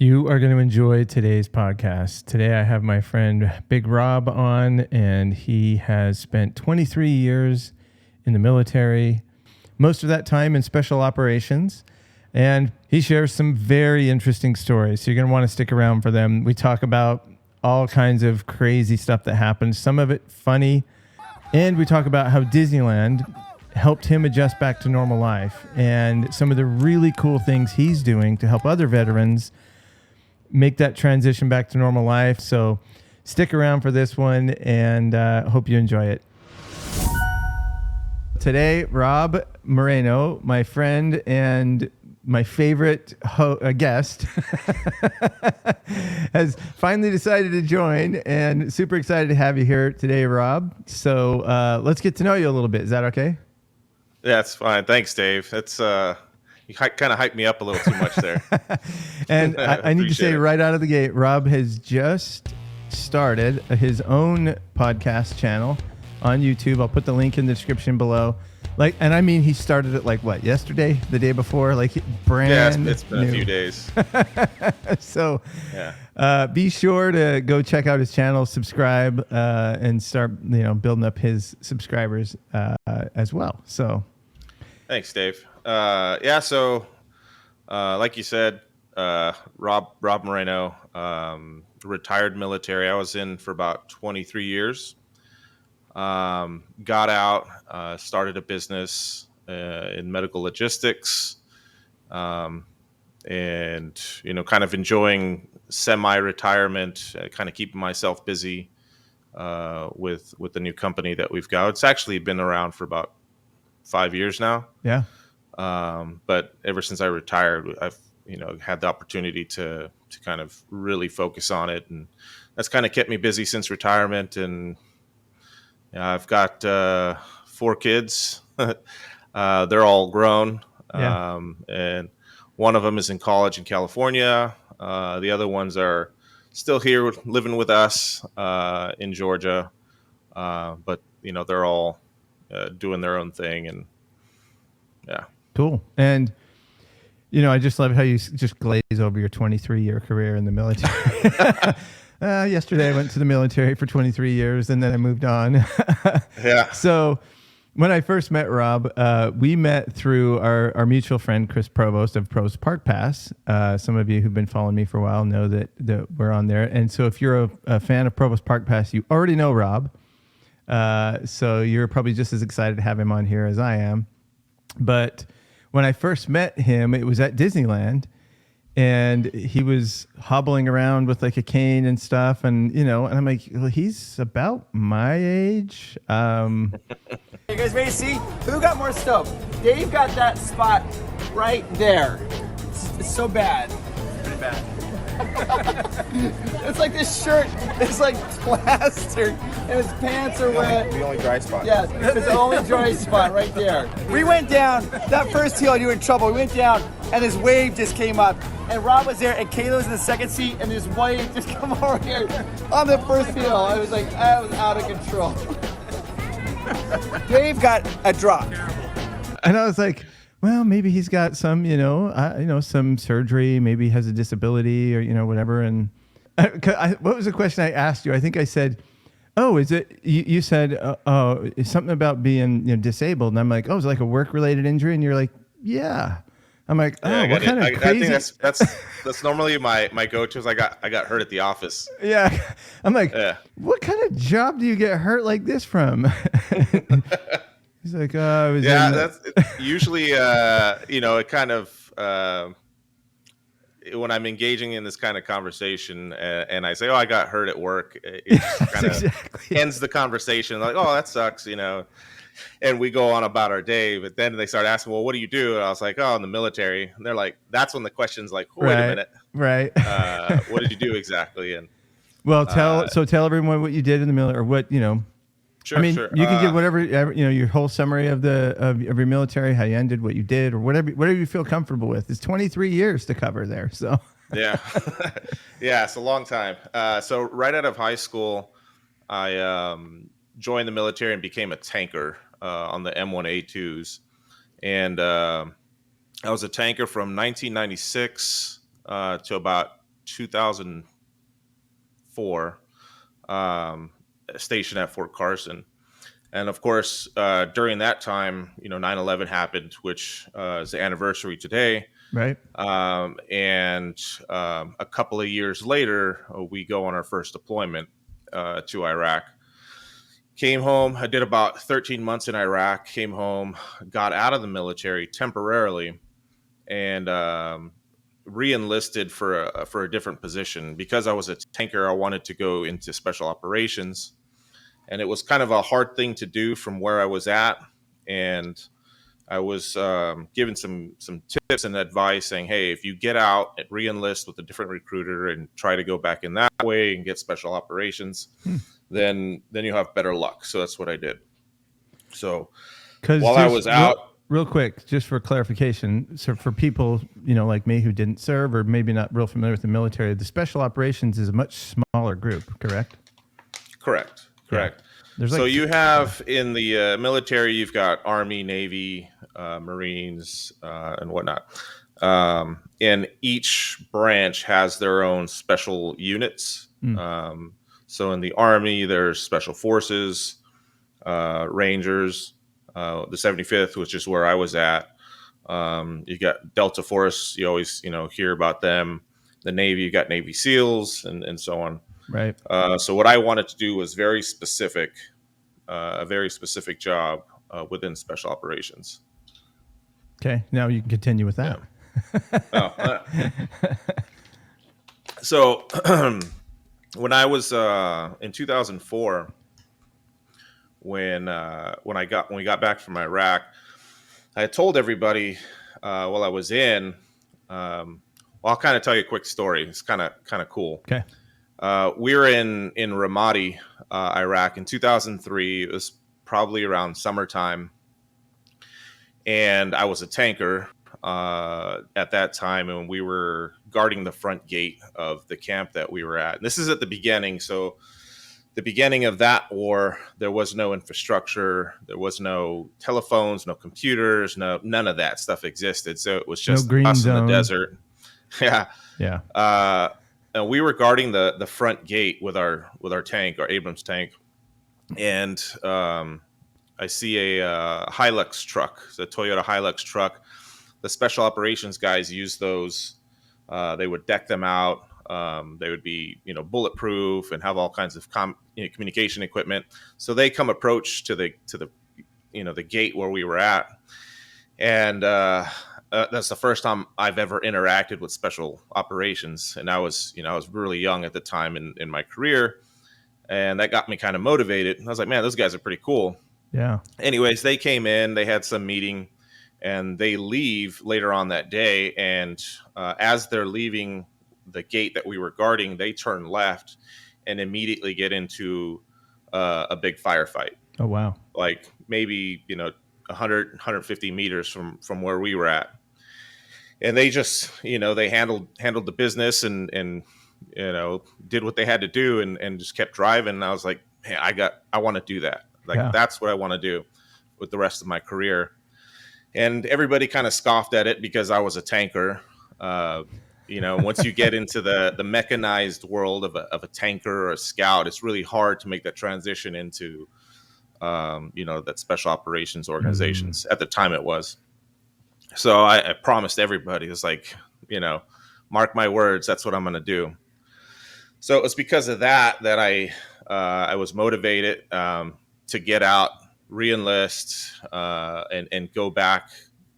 You are going to enjoy today's podcast. Today I have my friend Big Rob on, and he has spent 23 years in the military, most of that time in special operations, and he shares some very interesting stories. So you're going to want to stick around for them. We talk about all kinds of crazy stuff that happens, some of it funny, and we talk about how Disneyland helped him adjust back to normal life and some of the really cool things he's doing to help other veterans make that transition back to normal life. So stick around for this one, and hope you enjoy it. Today, Rob Moreno, my friend and my favorite guest, has finally decided to join, and super excited to have you here today, Rob. So let's get to know you a little bit. Is that okay? Yeah, that's fine. Thanks, Dave. That's you kind of hyped me up a little too much there. And I need to say right out of the gate, Rob has just started his own podcast channel on YouTube. I'll put the link in the description below. And I mean, he started it what, yesterday, the day before, brand it's been new. A few days. So be sure to go check out his channel, subscribe, and start building up his subscribers as well. So thanks, Dave. So like you said, Rob Moreno, retired military. I was in for about 23 years. Got out, started a business in medical logistics, and kind of enjoying semi-retirement, kind of keeping myself busy with the new company that we've got. It's actually been around for about 5 years now. Yeah. But ever since I retired, I've had the opportunity to kind of really focus on it, and that's kind of kept me busy since retirement. And I've got 4 kids. They're all grown. Yeah. And one of them is in college in California. The other ones are still here living with us in Georgia. But they're all doing their own thing, and yeah. Cool. And I just love how you just glaze over your 23-year career in the military. Yesterday I went to the military for 23 years, and then I moved on. Yeah. So when I first met Rob, we met through our mutual friend, Chris Provost of Provost Park Pass. Some of you who've been following me for a while know that we're on there. And so if you're a fan of Provost Park Pass, you already know Rob. So you're probably just as excited to have him on here as I am. But when I first met him, it was at Disneyland, and he was hobbling around with a cane and stuff. And, and I'm like, well, he's about my age. You guys ready to see who got more stove? Dave got that spot right there. It's so bad. It's pretty bad. It's like this shirt is plastered and his pants are wet. The only dry spot. Yes, it's the only dry spot right there. We went down, that first hill, you were in trouble. We went down and this wave just came up. And Rob was there and Kayla was in the second seat and this wave just come over here on the first hill. I was out of control. Dave got a drop. And I was like, well, maybe he's got some, some surgery. Maybe he has a disability or, whatever. And what was the question I asked you? I think I said, oh, is it, you said, it's something about being disabled. And I'm like, oh, it's like a work-related injury. And you're like, yeah. I'm like, oh, what kind of crazy? I think that's normally my go-to is I got hurt at the office. Yeah. I'm like, what kind of job do you get hurt like this from? He's like, I was that's usually, it kind of, when I'm engaging in this kind of conversation and I say, oh, I got hurt at work, it just kind of ends the conversation. Like, oh, that sucks, and we go on about our day. But then they start asking, well, what do you do? And I was like, oh, in the military. And they're like, that's when the question's like, oh, wait a minute. Right. What did you do exactly? And well, tell everyone what you did in the military, or what, Sure, I mean, sure. You can give whatever, your whole summary of your military, how you ended, what you did, or whatever you feel comfortable with. It's 23 years to cover there. So yeah. Yeah, it's a long time. So right out of high school, I joined the military and became a tanker on the M1A2s. And I was a tanker from 1996 to about 2004, stationed at Fort Carson. And of course, during that time, 9/11 happened, which is the anniversary today. Right. And a couple of years later, we go on our first deployment to Iraq. Came home. I did about 13 months in Iraq. Came home, got out of the military temporarily, and re-enlisted for a different position. Because I was a tanker, I wanted to go into special operations, and it was kind of a hard thing to do from where I was at. And I was given some tips and advice saying, hey, if you get out and re-enlist with a different recruiter and try to go back in that way and get special operations, then you'll have better luck. So that's what I did. So while I was out... Real quick, just for clarification, so for people, like me who didn't serve or maybe not real familiar with the military, the special operations is a much smaller group, correct? Correct. Yeah. So you have in the military, you've got Army, Navy, Marines, and whatnot. And each branch has their own special units. So in the Army, there's Special Forces, Rangers, the 75th, which is where I was at. You got Delta Force. You always, hear about them. The Navy, you got Navy SEALs and so on. Right. So what I wanted to do was very specific, a very specific job within special operations. Okay. Now you can continue with that. Yeah. So when I was in 2004, when we got back from Iraq, I told everybody while I was in. I'll kind of tell you a quick story. It's kind of cool. Okay. We were in Ramadi, Iraq in 2003. It was probably around summertime. And I was a tanker at that time, and we were guarding the front gate of the camp that we were at. And this is at the beginning. So the beginning of that war, there was no infrastructure. There was no telephones, no computers, none of that stuff existed. So it was just us in the desert. Yeah. Yeah. And we were guarding the front gate with our tank, our Abrams tank, and I see a Hilux truck, it's a Toyota Hilux truck. The special operations guys use those. They would deck them out. They would be bulletproof and have all kinds of communication equipment. So they come approach to the the gate where we were at, and that's the first time I've ever interacted with special operations. And I was really young at the time in my career, and that got me kind of motivated. I was like, man, those guys are pretty cool. Yeah. Anyways, they came in, they had some meeting, and they leave later on that day. And as they're leaving the gate that we were guarding, they turn left and immediately get into a big firefight. Oh, wow. Like maybe, 100, 150 meters from where we were at. And they just, they handled the business and did what they had to do and just kept driving. And I was like, hey, I want to do that. That's what I want to do with the rest of my career. And everybody kind of scoffed at it because I was a tanker. Once you get into the mechanized world of a tanker or a scout, it's really hard to make that transition into, that special operations organizations. At the time it was. So I promised everybody, it's like, mark my words, that's what I'm going to do. So it was because of that I was motivated to get out, re-enlist, and go back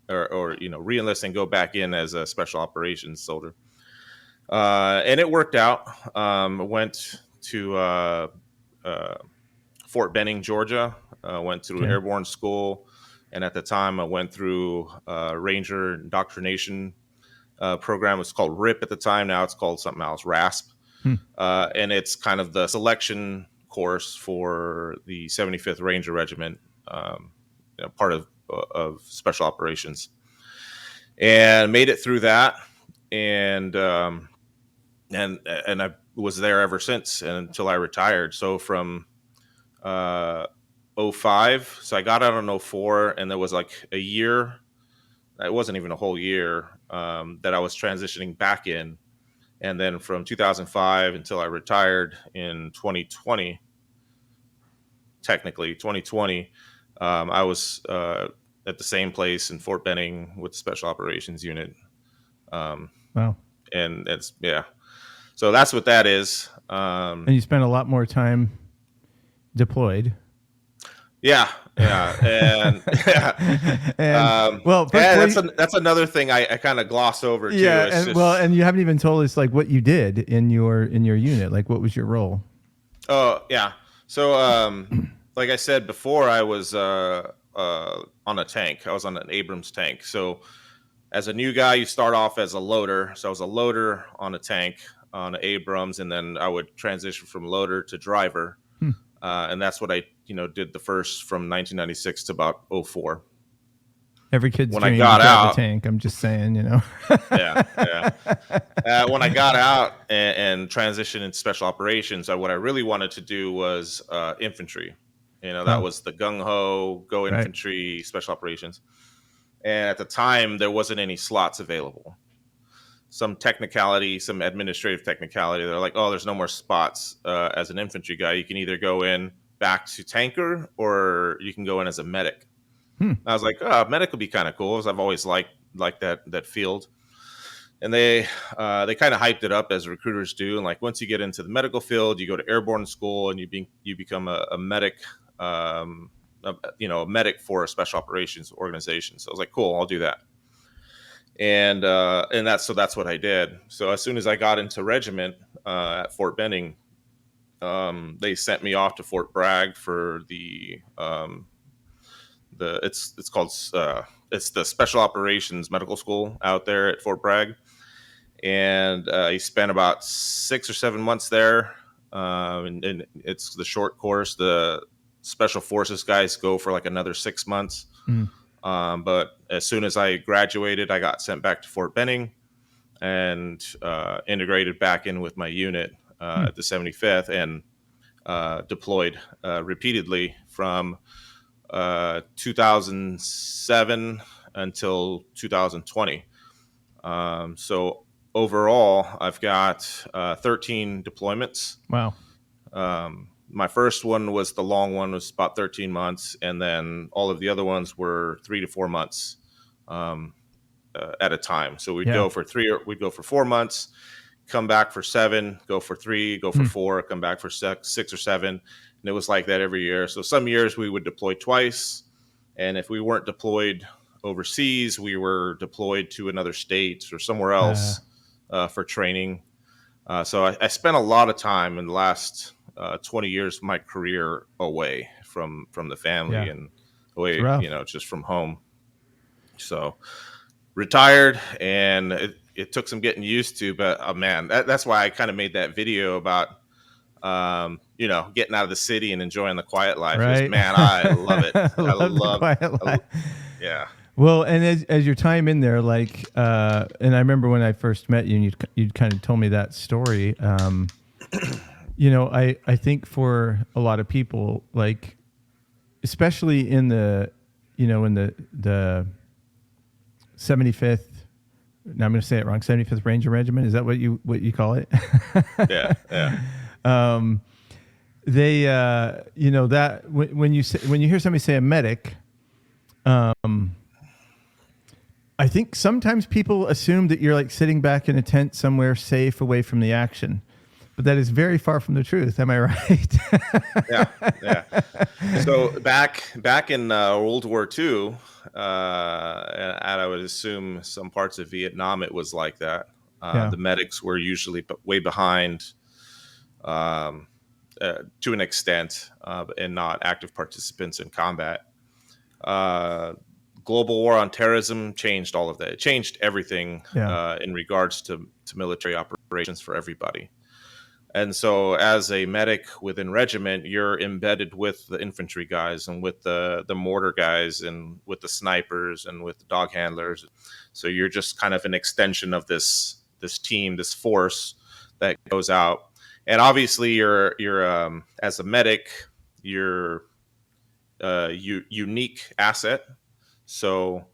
or re-enlist and go back in as a special operations soldier. And it worked out. I went to Fort Benning, Georgia, went to an airborne school. And at the time I went through Ranger Indoctrination program. It was called RIP at the time. Now it's called something else, RASP. And it's kind of the selection course for the 75th Ranger Regiment, part of special operations, and made it through that. And I was there ever since until I retired. So from 05, so I got out in 04, and there was like a year, it wasn't even a whole year, that I was transitioning back in. And then from 2005 until I retired in 2020, technically 2020, I was at the same place in Fort Benning with the Special Operations Unit. Wow. And it's, yeah. So that's what that is. And you spent a lot more time deployed. Yeah. And and that's another thing I kind of gloss over too. Yeah, and you haven't even told us like what you did in your unit. Like, what was your role? Oh yeah. So like I said before, I was on a tank. I was on an Abrams tank. So as a new guy, you start off as a loader. So I was a loader on a tank on Abrams, and then I would transition from loader to driver. And that's what I, did the first from 1996 to about 2004. Every kid's when dream I got to drive out, a tank. I'm just saying, yeah. When I got out and transitioned into special operations, what I really wanted to do was infantry. That was the gung ho go infantry, special operations. And at the time, there wasn't any slots available. Some technicality, some administrative technicality. They're like, oh, there's no more spots as an infantry guy. You can either go in back to tanker or you can go in as a medic. I was like, oh, medic would be kind of cool, because I've always liked that field. And they kind of hyped it up, as recruiters do. And like, once you get into the medical field, you go to airborne school and you become a medic, a medic for a special operations organization. So I was like, cool, I'll do that. And that's what I did. So as soon as I got into regiment at Fort Benning, they sent me off to Fort Bragg for it's called the Special Operations Medical School out there at Fort Bragg. And I spent about 6 or 7 months there. And it's the short course. The Special Forces guys go for like another 6 months. But as soon as I graduated, I got sent back to Fort Benning and integrated back in with my unit at the 75th, and deployed repeatedly from 2007 until 2020. So overall, I've got 13 deployments. Wow. My first one was the long one, was about 13 months. And then all of the other ones were 3 to 4 months at a time. So we'd go for 4 months, come back for 7, go for 3, go for 4, come back for 6 or 7. And it was like that every year. So some years we would deploy twice. And if we weren't deployed overseas, we were deployed to another state or somewhere else for training. So I spent a lot of time in the last 20 years of my career away from the family and away, just from home. So retired, and it took some getting used to, but man, that's why I kind of made that video about, getting out of the city and enjoying the quiet life. Right. Man, I love it. I love the quiet life. Yeah. Well, and as your time in there, like, and I remember when I first met you, and you'd kind of told me that story. I think for a lot of people, like, especially in the 75th. Now I'm going to say it wrong. 75th Ranger Regiment. Is that what you call it? Yeah. They, that when you hear somebody say a medic, I think sometimes people assume that you're like sitting back in a tent somewhere safe away from the action, but that is very far from the truth. Am I right? Yeah. So back in World War II, and I would assume some parts of Vietnam, it was like that. The medics were usually way behind, to an extent, and not active participants in combat. Global war on terrorism changed all of that. It changed everything in regards to military operations for everybody. And so as a medic within regiment, you're embedded with the infantry guys and with the mortar guys and with the snipers and with the dog handlers. So you're just kind of an extension of this team, this force that goes out. And obviously you're as a medic, you're a unique asset. So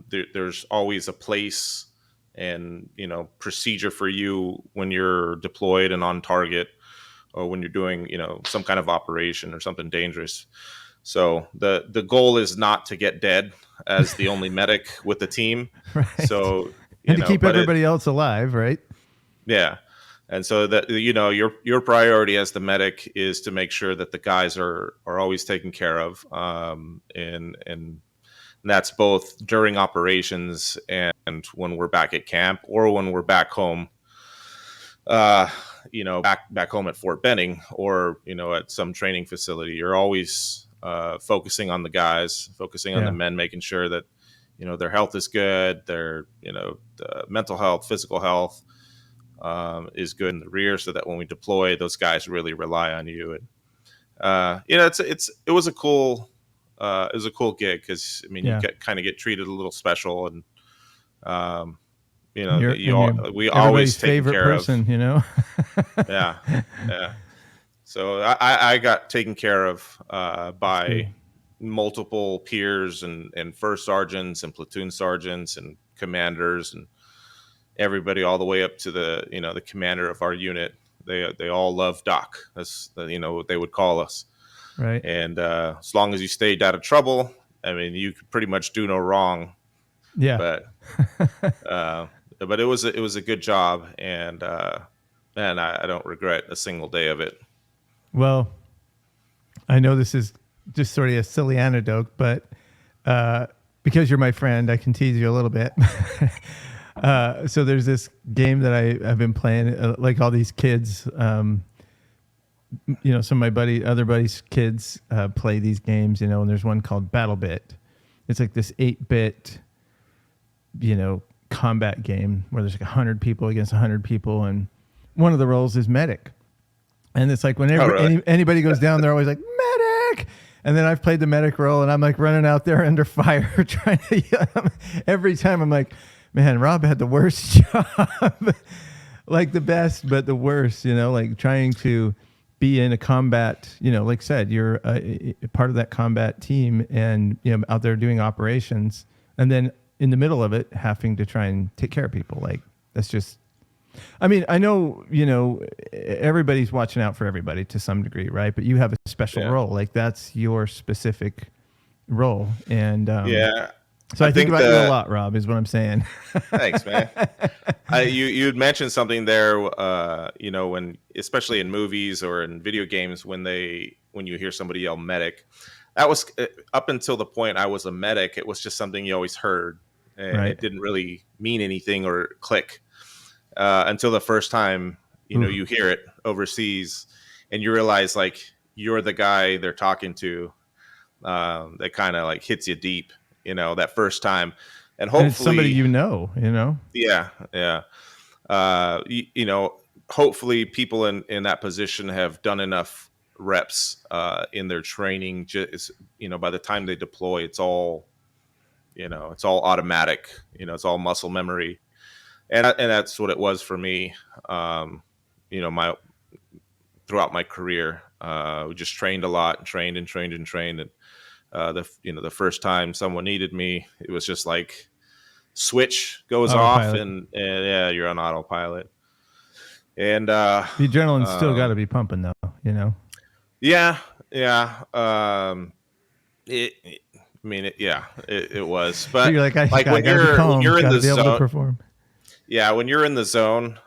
there's always a place and procedure for you when you're deployed and on target, or when you're doing some kind of operation or something dangerous. So the goal is not to get dead as the only medic with the team. Right. So and to keep everybody else alive, right? Yeah. And so that your priority as the medic is to make sure that the guys are always taken care of, and that's both during operations and when we're back at camp or when we're back home. Back home at Fort Benning or at some training facility. You're always focusing on the guys, focusing on the men, making sure that their health is good, their the mental health, physical health is good in the rear, so that when we deploy, those guys really rely on you. And it was a cool gig, because you kind of get treated a little special, and we always take favorite care person, of. Yeah. So I got taken care of by multiple peers and first sergeants and platoon sergeants and commanders and everybody, all the way up to the commander of our unit. They all love Doc. That's what they would call us. Right. And as long as you stayed out of trouble, you could pretty much do no wrong. Yeah. But it was a good job, and I don't regret a single day of it. Well, I know this is just sort of a silly anecdote, but because you're my friend, I can tease you a little bit. So there's this game that I've been playing, like all these kids, some of my other buddies' kids play these games, and there's one called BattleBit. It's like this 8-bit, combat game where there's like 100 people against 100 people, and one of the roles is medic. And it's like whenever anybody goes down, they're always like, medic! And then I've played the medic role, and I'm like running out there under fire trying to yell. Every time I'm like, man, Rob had the worst job. Like the best, but the worst, like trying to be in a combat, like I said, you're a part of that combat team, and, out there doing operations, and then in the middle of it, having to try and take care of people. Like, that's just, I know, everybody's watching out for everybody to some degree, right? But you have a special role. Like, that's your specific role. And so I think about you a lot, Rob, is what I'm saying. Thanks, man. You'd mentioned something there, when, especially in movies or in video games, when you hear somebody yell medic, that was up until the point I was a medic. It was just something you always heard, and it didn't really mean anything or click until the first time, you hear it overseas, and you realize like you're the guy they're talking to. That kind of like hits you deep. That first time, and hopefully and it's somebody Yeah. Hopefully people in that position have done enough reps in their training. Just, by the time they deploy, it's all automatic. It's all muscle memory, and that's what it was for me. Throughout my career, we just trained a lot, and trained. And the first time someone needed me, it was just like switch goes off, and you're on autopilot. And the adrenaline's still got to be pumping, though. Yeah. It was. But you're like when you're in the zone, when you're in the zone,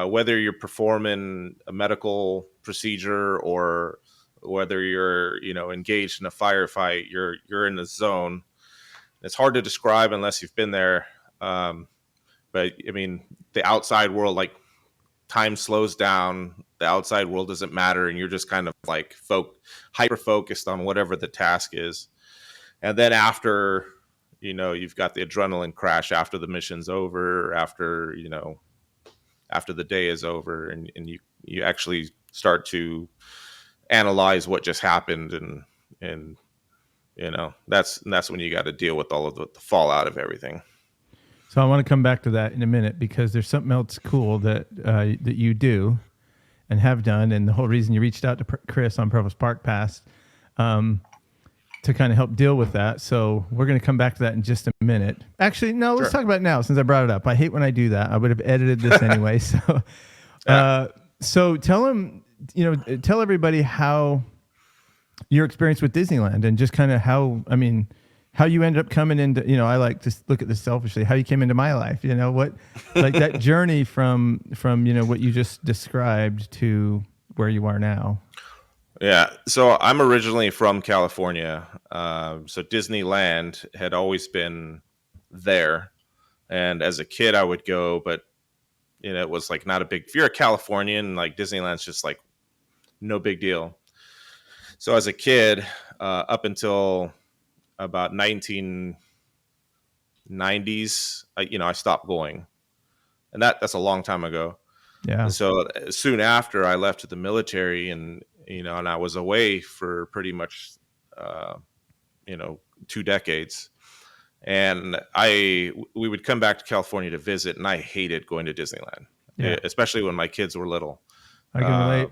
whether you're performing a medical procedure or whether you're engaged in a firefight, you're in the zone. It's hard to describe unless you've been there, but the outside world, like, time slows down, the outside world doesn't matter, and you're just kind of like hyper focused on whatever the task is. And then after you've got the adrenaline crash after the mission's over, after the day is over, and you actually start to analyze what just happened, and that's when you got to deal with all of the fallout of everything. So I want to come back to that in a minute, because there's something else cool that you do and have done, and the whole reason you reached out to Chris on Provost Park Pass to kind of help deal with that. So we're going to come back to that in just a minute. Actually, no, let's talk about it now since I brought it up. I hate when I do that. I would have edited this anyway. So, so tell them, tell everybody how your experience with Disneyland and just kind of how you ended up coming into, I like to look at this selfishly, how you came into my life, what, like that journey from, what you just described to where you are now. Yeah. So I'm originally from California. So Disneyland had always been there. And as a kid, I would go, but it was like not a big, if you're a Californian, like Disneyland's just like no big deal. So as a kid, up until about 1990s, I stopped going. And that's a long time ago. Yeah. And so soon after I left the military and I was away for pretty much, 2 decades. And we would come back to California to visit, and I hated going to Disneyland, especially when my kids were little. I can relate.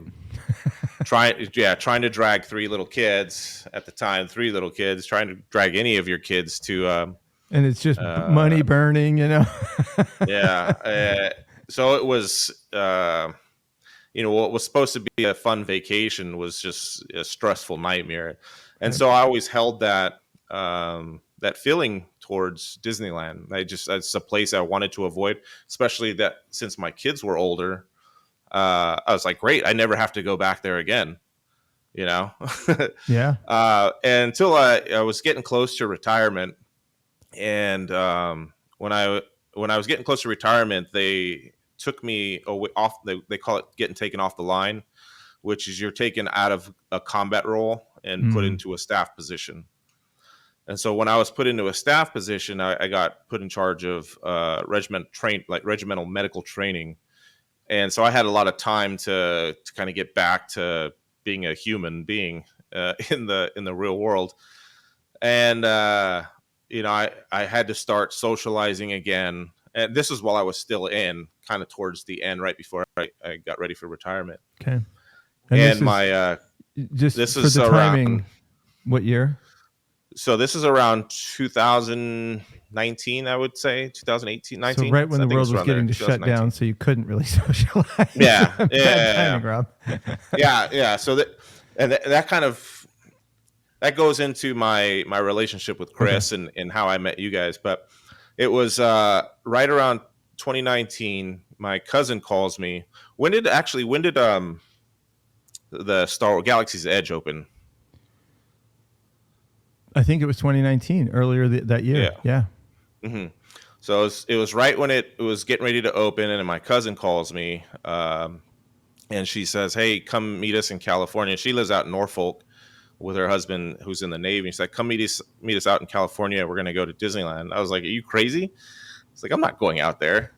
Trying to drag three little kids, trying to drag any of your kids to. And it's just money burning, Yeah. So it was, what was supposed to be a fun vacation was just a stressful nightmare. And so I always held that feeling towards Disneyland. It's a place I wanted to avoid, especially that since my kids were older, I was like, great, I never have to go back there again, Yeah. Until I was getting close to retirement. And when I was getting close to retirement, they took me off. They call it getting taken off the line, which is you're taken out of a combat role and put into a staff position. And so when I was put into a staff position, I got put in charge of regimental medical training. And so I had a lot of time to kind of get back to being a human being in the real world. And I had to start socializing again. And this is while I was still kind of towards the end, right before I got ready for retirement. Okay. And this is for the around, timing, what year? So this is around 2019, I would say, 2018, 19. So right when the world was getting to shut down, so you couldn't really socialize. Yeah. Timing, Rob. Yeah. So that kind of, that goes into my relationship with Chris and how I met you guys. But it was right around 2019. My cousin calls me. When did the Star Wars Galaxy's Edge open? I think it was 2019, earlier that year. Yeah. Mm-hmm. So it was right when it was getting ready to open, and my cousin calls me, and she says, "Hey, come meet us in California." She lives out in Norfolk with her husband, who's in the Navy. She's like, "Come meet us out in California. We're going to go to Disneyland." I was like, "Are you crazy?" It's like, "I'm not going out there."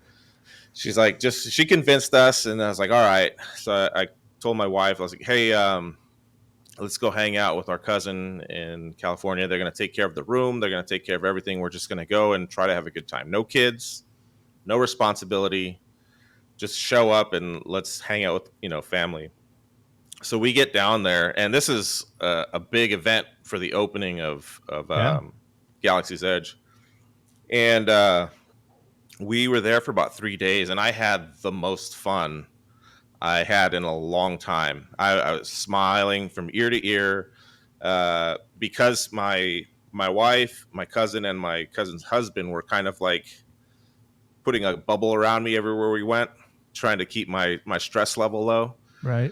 She's like, she convinced us, and I was like, "All right." So I told my wife, I was like, "Hey, let's go hang out with our cousin in California. They're going to take care of the room. They're going to take care of everything. We're just going to go and try to have a good time. No kids, no responsibility. Just show up and let's hang out with, family." So we get down there, and this is a big event for the opening of Galaxy's Edge. And we were there for about 3 days, and I had the most fun I had in a long time. I was smiling from ear to ear because my wife, my cousin, and my cousin's husband were kind of like putting a bubble around me everywhere we went, trying to keep my stress level low. Right.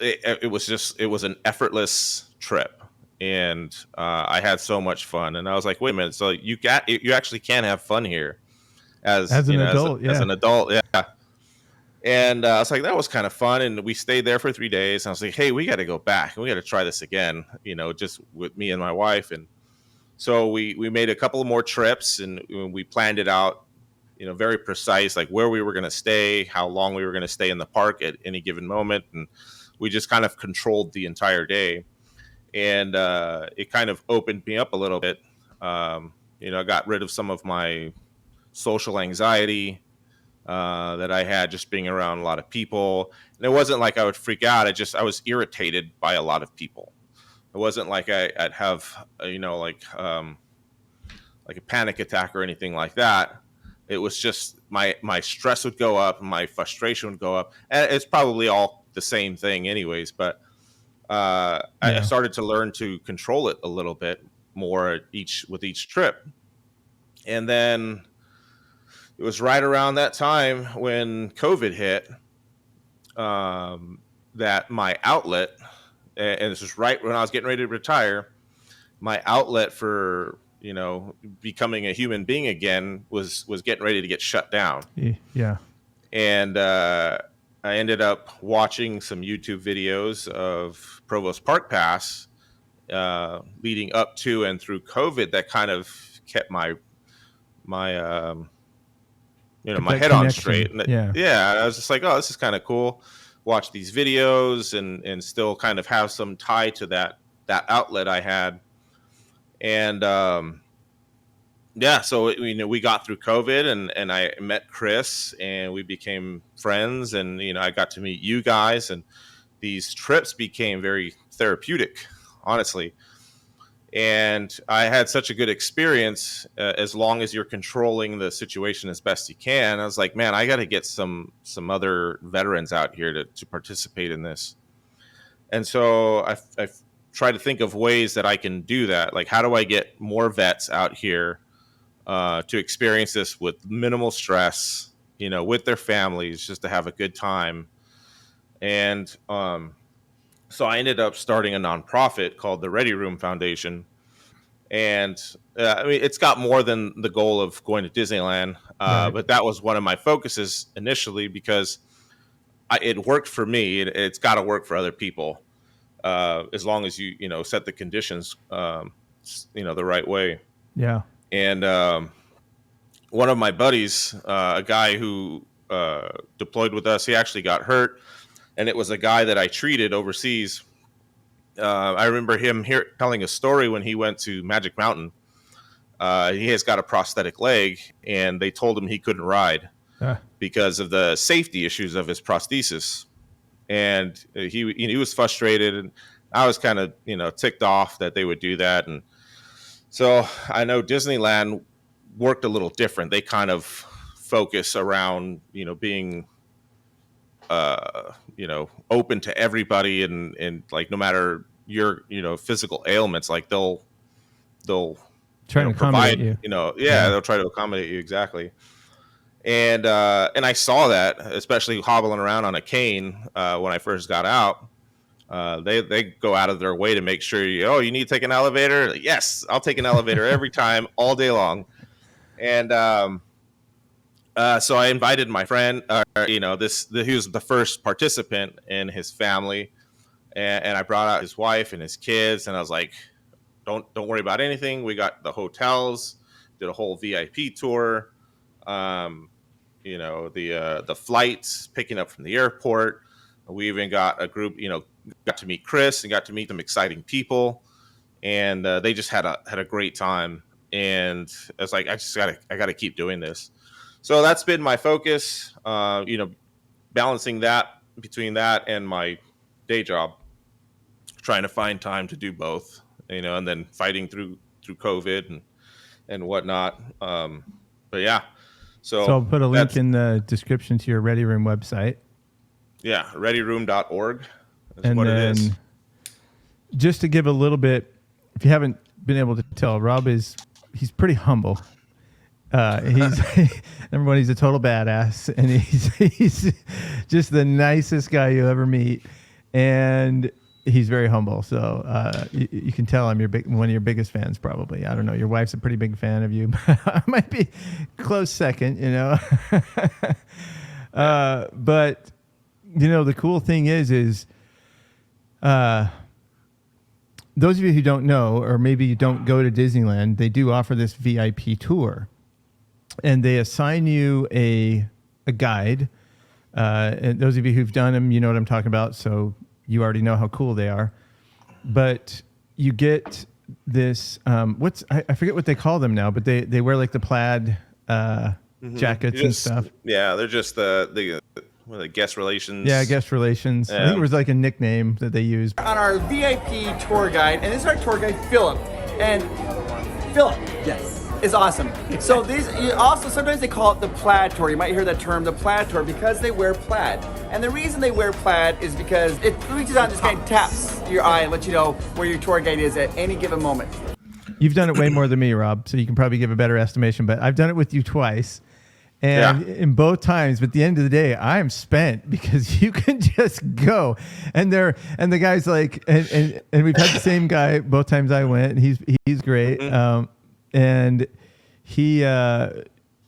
It was an effortless trip, and I had so much fun. And I was like, wait a minute, so you actually can have fun here as an adult, as an adult, yeah. And I was like, that was kind of fun. And we stayed there for 3 days. And I was like, hey, we got to go back. We got to try this again, just with me and my wife. And so we made a couple of more trips, and we planned it out, very precise, like where we were going to stay, how long we were going to stay in the park at any given moment. And we just kind of controlled the entire day. And it kind of opened me up a little bit. I got rid of some of my social anxiety that I had just being around a lot of people. And it wasn't like I would freak out. I was irritated by a lot of people. It wasn't like I'd have, like a panic attack or anything like that. It was just my stress would go up, my frustration would go up, and it's probably all the same thing, anyways. But I started to learn to control it a little bit more with each trip, and then it was right around that time when COVID hit, that my outlet, and this was right when I was getting ready to retire, my outlet for becoming a human being again was getting ready to get shut down. Yeah. And I ended up watching some YouTube videos of Provost Park Pass leading up to and through COVID that kind of kept my my head on straight. And I was just like, oh, this is kind of cool. Watch these videos and still kind of have some tie to that outlet I had. And so we got through COVID, and I met Chris, and we became friends, and I got to meet you guys, and these trips became very therapeutic, honestly. And I had such a good experience, as long as you're controlling the situation as best you can. I was like, man, I got to get some other veterans out here to participate in this. And so I try to think of ways that I can do that. Like, how do I get more vets out here to experience this with minimal stress, with their families, just to have a good time. And so I ended up starting a nonprofit called the Ready Room Foundation. And it's got more than the goal of going to Disneyland, Right. but that was one of my focuses initially, because it worked for me. It's got to work for other people, as long as you set the conditions the right way. Yeah. And one of my buddies, a guy who deployed with us, he actually got hurt, and it was a guy that I treated overseas. I remember him telling a story when he went to Magic Mountain. He has got a prosthetic leg, and they told him he couldn't ride because of the safety issues of his prosthesis. And he was frustrated, and I was kind of ticked off that they would do that. And so I know Disneyland worked a little different. They kind of focus around being open to everybody, and like no matter your physical ailments, like they'll try to accommodate provide, you. they'll try to accommodate you, exactly. And I saw that, especially hobbling around on a cane when I first got out. They go out of their way to make sure you need to take an elevator. Like, yes, I'll take an elevator every time, all day long. And so I invited my friend. He was the first participant, and his family, and I brought out his wife and his kids. And I was like, don't worry about anything. We got the hotels, did a whole VIP tour. The flights picking up from the airport. We even got a group, got to meet Chris and got to meet some exciting people, and they just had a great time. And I was like, I gotta keep doing this. So that's been my focus, balancing that between that and my day job, trying to find time to do both, and then fighting through COVID and whatnot. But yeah, so I'll put a link in the description to your Ready Room website. Yeah, readyroom.org is And what then, it is. Just to give a little bit, if you haven't been able to tell, Rob he's pretty humble. He's number one, he's a total badass, and he's just the nicest guy you ever meet, and he's very humble. So you can tell I'm one of your biggest fans, probably. I don't know. Your wife's a pretty big fan of you, but I might be close second. But the cool thing is those of you who don't know, or maybe you don't go to Disneyland, they do offer this VIP tour, and they assign you a guide. And those of you who've done them, you know what I'm talking about. So you already know how cool they are. But you get this, I forget what they call them now, but they wear like the plaid jackets and stuff. Yeah, they're just the guest relations. Yeah, guest relations. I think it was like a nickname that they used. On our VIP tour guide, and this is our tour guide, Philip. And Philip, yes, is awesome. So these also sometimes they call it the plaid tour. You might hear that term, the plaid tour, because they wear plaid. And the reason they wear plaid is because it reaches out and just kind of taps your eye and lets you know where your tour guide is at any given moment. You've done it way more than me, Rob, so you can probably give a better estimation, but I've done it with you twice. And in both times, but at the end of the day, I'm spent because you can just go. And the guy's like, and we've had the same guy both times I went, and he's great. Mm-hmm. And he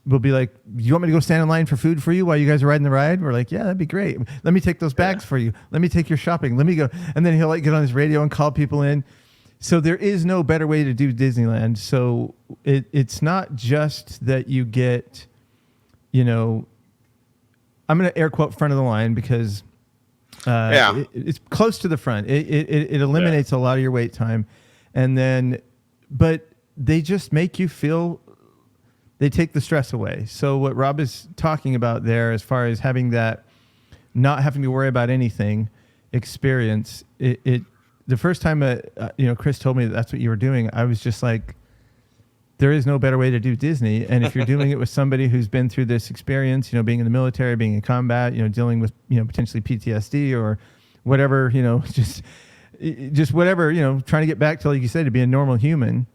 will be like, you want me to go stand in line for food for you while you guys are riding the ride? We're like, yeah, that'd be great. Let me take those bags for you. Let me take your shopping. Let me go. And then he'll like get on his radio and call people in. So there is no better way to do Disneyland. So it's not just that you get, you know, I'm going to air quote front of the line because it's close to the front. It eliminates a lot of your wait time. And then, but they just make you feel, they take the stress away. So what Rob is talking about there, as far as having that, not having to worry about anything experience, the first time, Chris told me that's what you were doing, I was just like, there is no better way to do Disney. And if you're doing it with somebody who's been through this experience, being in the military, being in combat, dealing with, potentially PTSD or whatever, just whatever, trying to get back to, like you said, to be a normal human.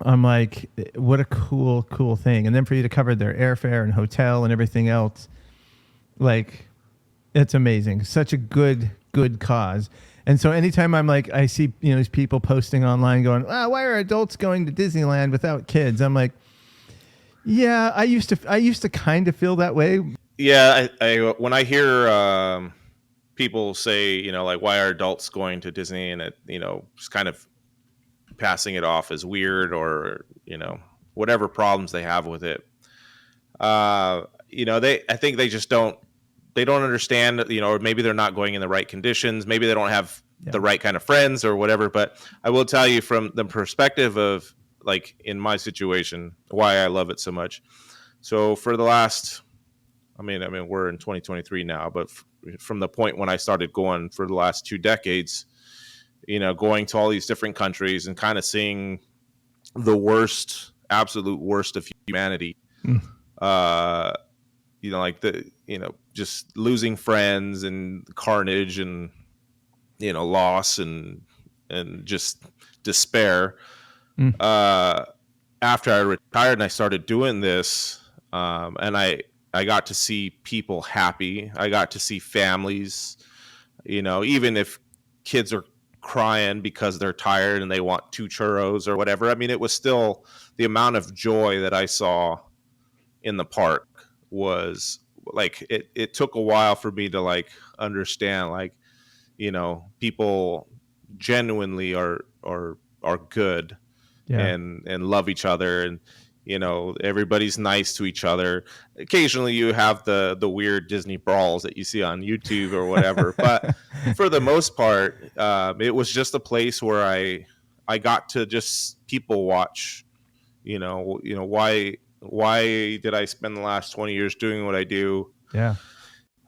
I'm like, what a cool thing. And then for you to cover their airfare and hotel and everything else, like, it's amazing. Such a good cause. And so anytime I'm like, I see, these people posting online going, why are adults going to Disneyland without kids? I'm like, yeah, I used to kind of feel that way. Yeah. I when I hear people say, like, why are adults going to Disney, and it, just kind of passing it off as weird or, whatever problems they have with it. I think they just don't understand, or maybe they're not going in the right conditions. Maybe they don't have the right kind of friends or whatever. But I will tell you from the perspective of, like, in my situation, why I love it so much. So for the last, I mean, we're in 2023 now, but from the point when I started going for the last 2 decades, going to all these different countries and kind of seeing the absolute worst of humanity, just losing friends and carnage and, loss and just despair. After I retired and I started doing this, and I got to see people happy. I got to see families, even if kids are crying because they're tired and they want 2 churros or whatever. I mean, it was still the amount of joy that I saw in the park was like, it took a while for me to, like, understand, like, people genuinely are good and love each other, and everybody's nice to each other. Occasionally you have the weird Disney brawls that you see on YouTube or whatever, but for the most part, it was just a place where I got to just people watch. Why did I spend the last 20 years doing what I do? Yeah.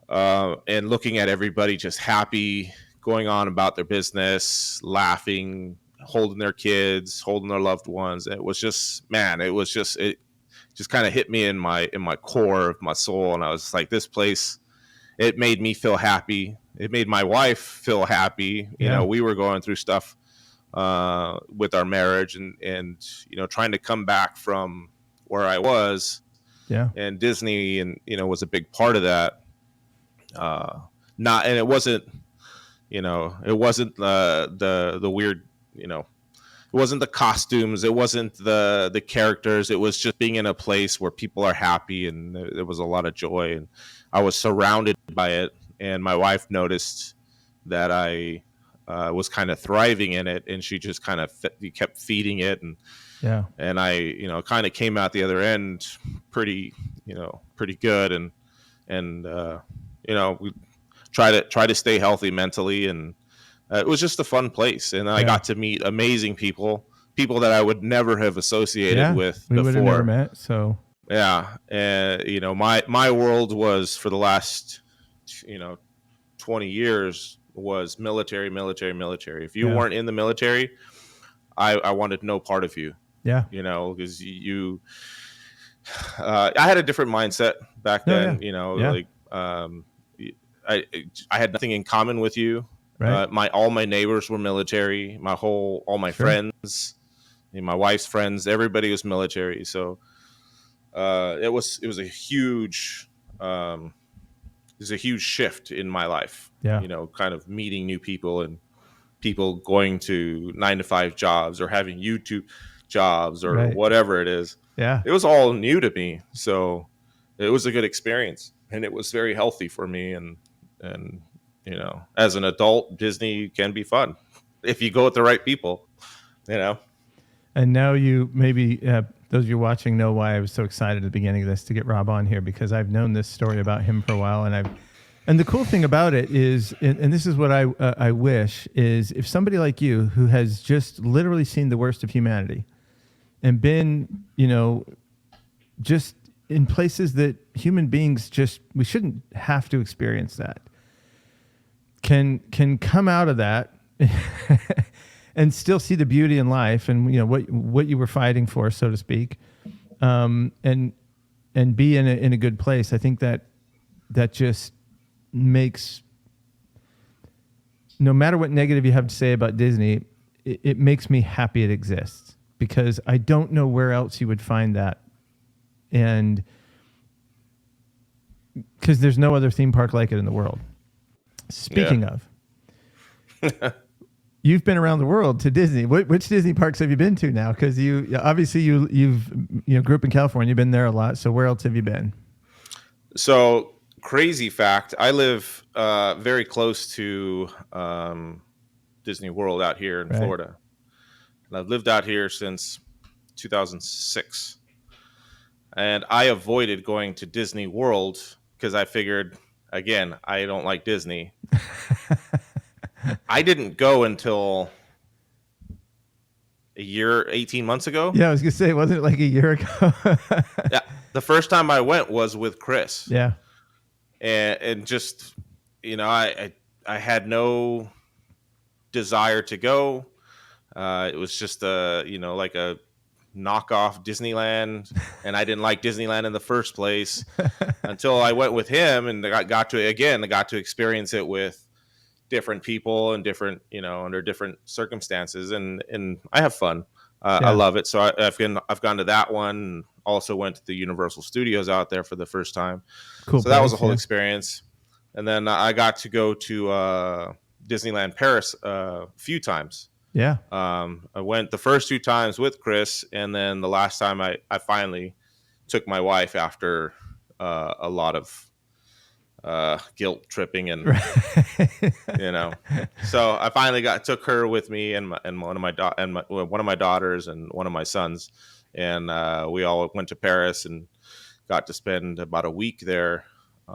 And looking at everybody just happy, going on about their business, laughing, holding their kids, holding their loved ones. It was just, it just kind of hit me in my core of my soul. And I was like, this place, it made me feel happy. It made my wife feel happy. We were going through stuff with our marriage and trying to come back from where I was. Yeah. And Disney was a big part of that. And it wasn't, it wasn't the weird, it wasn't the costumes, it wasn't the characters. It was just being in a place where people are happy, and there was a lot of joy, and I was surrounded by it. And my wife noticed that I was kind of thriving in it, and she just kind of kept feeding it, and I kind of came out the other end pretty good, and we try to stay healthy mentally, and it was just a fun place, and I got to meet amazing people that I would never have associated with we before. would have never met. So and my world was, for the last you know, 20 years was military, military, military. If you Yeah. weren't in the military, I wanted no part of you, Yeah. you know, because I had a different mindset back No, then, yeah. you know, Yeah. like, I, I had nothing in common with you. Right. All my neighbors were military. All my Sure. friends, my wife's friends, everybody was military. So it was a huge, shift in my life. Yeah. You know, kind of meeting new people and people going to 9-to-5 jobs or having YouTube jobs or Right. whatever it is. Yeah. It was all new to me, so it was a good experience, and it was very healthy for me. And you know, as an adult, Disney can be fun if you go with the right people. You know. And now you maybe those of you watching know why I was so excited at the beginning of this to get Rob on here, because I've known this story about him for a while, and the cool thing about it is, and this is what I wish is, if somebody like you who has just literally seen the worst of humanity and been, you know, just in places that human beings we shouldn't have to experience that, can come out of that and still see the beauty in life and, you know, what you were fighting for, so to speak, and be in a good place. I think that just makes, no matter what negative you have to say about Disney, it makes me happy it exists, because I don't know where else you would find that. And because there's no other theme park like it in the world. Speaking of, you've been around the world to Disney. Which Disney parks have you been to now? Because you've grew up in California. You've been there a lot. So where else have you been? So, crazy fact, I live very close to Disney World out here in Florida. And I've lived out here since 2006. And I avoided going to Disney World because I figured, again, I don't like Disney. I didn't go until a year, 18 months ago. Yeah, I was going to say, wasn't it like a year ago? Yeah. The first time I went was with Chris. Yeah. And just, you know, I had no desire to go. It was just like a knockoff Disneyland, and I didn't like Disneyland in the first place until I went with him, and I got to experience it with different people and different, you know, under different circumstances, and I have fun. I love it. So I've gone to that one, and also went to the Universal Studios out there for the first time. Cool. So that was a whole experience. And then I got to go to Disneyland Paris a few times. Yeah. I went the first 2 times with Chris, and then the last time I finally took my wife after a lot of guilt tripping and you know. So I finally took her with me and one of my daughters and one of my sons, and we all went to Paris and got to spend about a week there.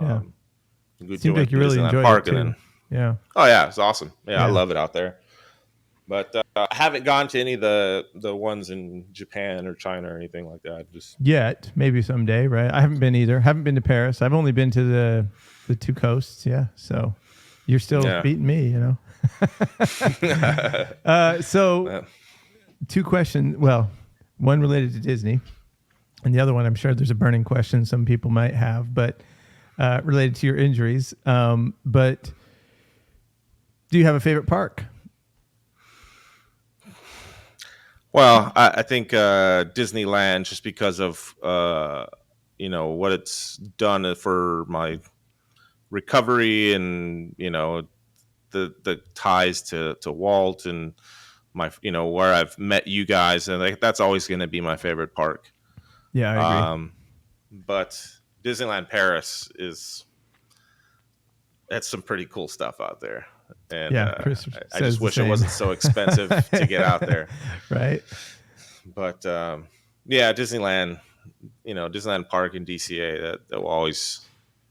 Seems like you really enjoyed it too. Yeah. Oh yeah, it's awesome. Yeah, I love it out there. But I haven't gone to any of the ones in Japan or China or anything like that. Just yet, maybe someday, right? I haven't been either. Haven't been to Paris. I've only been to the 2 coasts. Yeah, so you're still beating me, you know. So 2 questions. Well, one related to Disney, and the other one, I'm sure there's a burning question some people might have, but related to your injuries. But do you have a favorite park? Well, I think Disneyland, just because of what it's done for my recovery, and the ties to Walt, and my where I've met you guys, and that's always going to be my favorite park. Yeah, I agree. But Disneyland Paris that's some pretty cool stuff out there. And Chris I just wish it wasn't so expensive to get out there. Right. But Disneyland, Disneyland Park in DCA, that will always,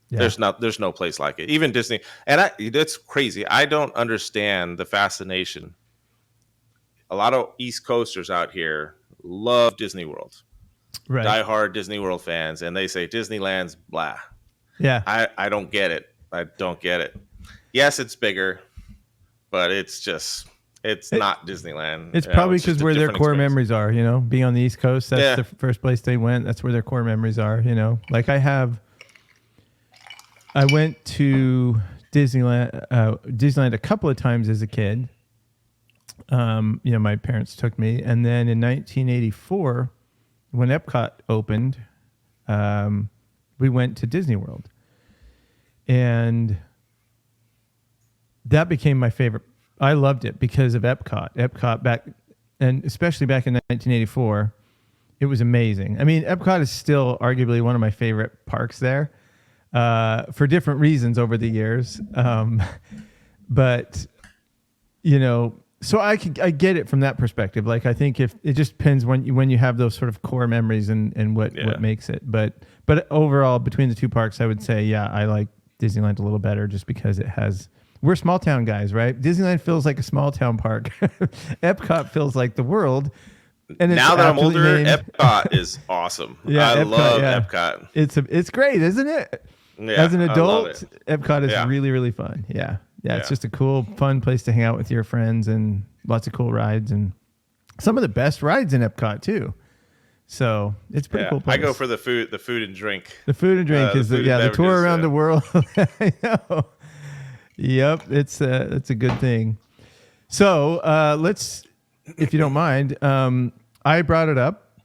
there's no place like it. Even Disney. And that's crazy. I don't understand the fascination. A lot of East Coasters out here love Disney World. Right. Diehard Disney World fans. And they say Disneyland's blah. Yeah. I don't get it. I don't get it. Yes, it's bigger, but it's not Disneyland. It's probably it's just because a where their different core experience. memories are, being on the East Coast. That's Yeah. the first place they went. That's where their core memories are, Like I went to Disneyland a couple of times as a kid. My parents took me. And then in 1984, when Epcot opened, we went to Disney World. And that became my favorite. I loved it because of Epcot. Epcot back, and especially back in 1984, it was amazing. I mean, Epcot is still arguably one of my favorite parks there, for different reasons over the years. But so I get it from that perspective. Like I think if it just depends when you have those sort of core memories and what makes it. But overall, between the two parks, I would say I like Disneyland a little better just because we're small town guys, right? Disneyland feels like a small town park. Epcot feels like the world. And now that I'm older, Epcot is awesome. Yeah, I love yeah. Epcot. It's great, isn't it? Yeah, As an adult, Epcot is Yeah. really, really fun. Yeah. It's Yeah. just a cool, fun place to hang out with your friends and lots of cool rides and some of the best rides in Epcot too. So it's a pretty cool place. I go for the food and drink. The food and drink is the tour around the world. I know. Yep, it's a good thing. So let's, if you don't mind, I brought it up,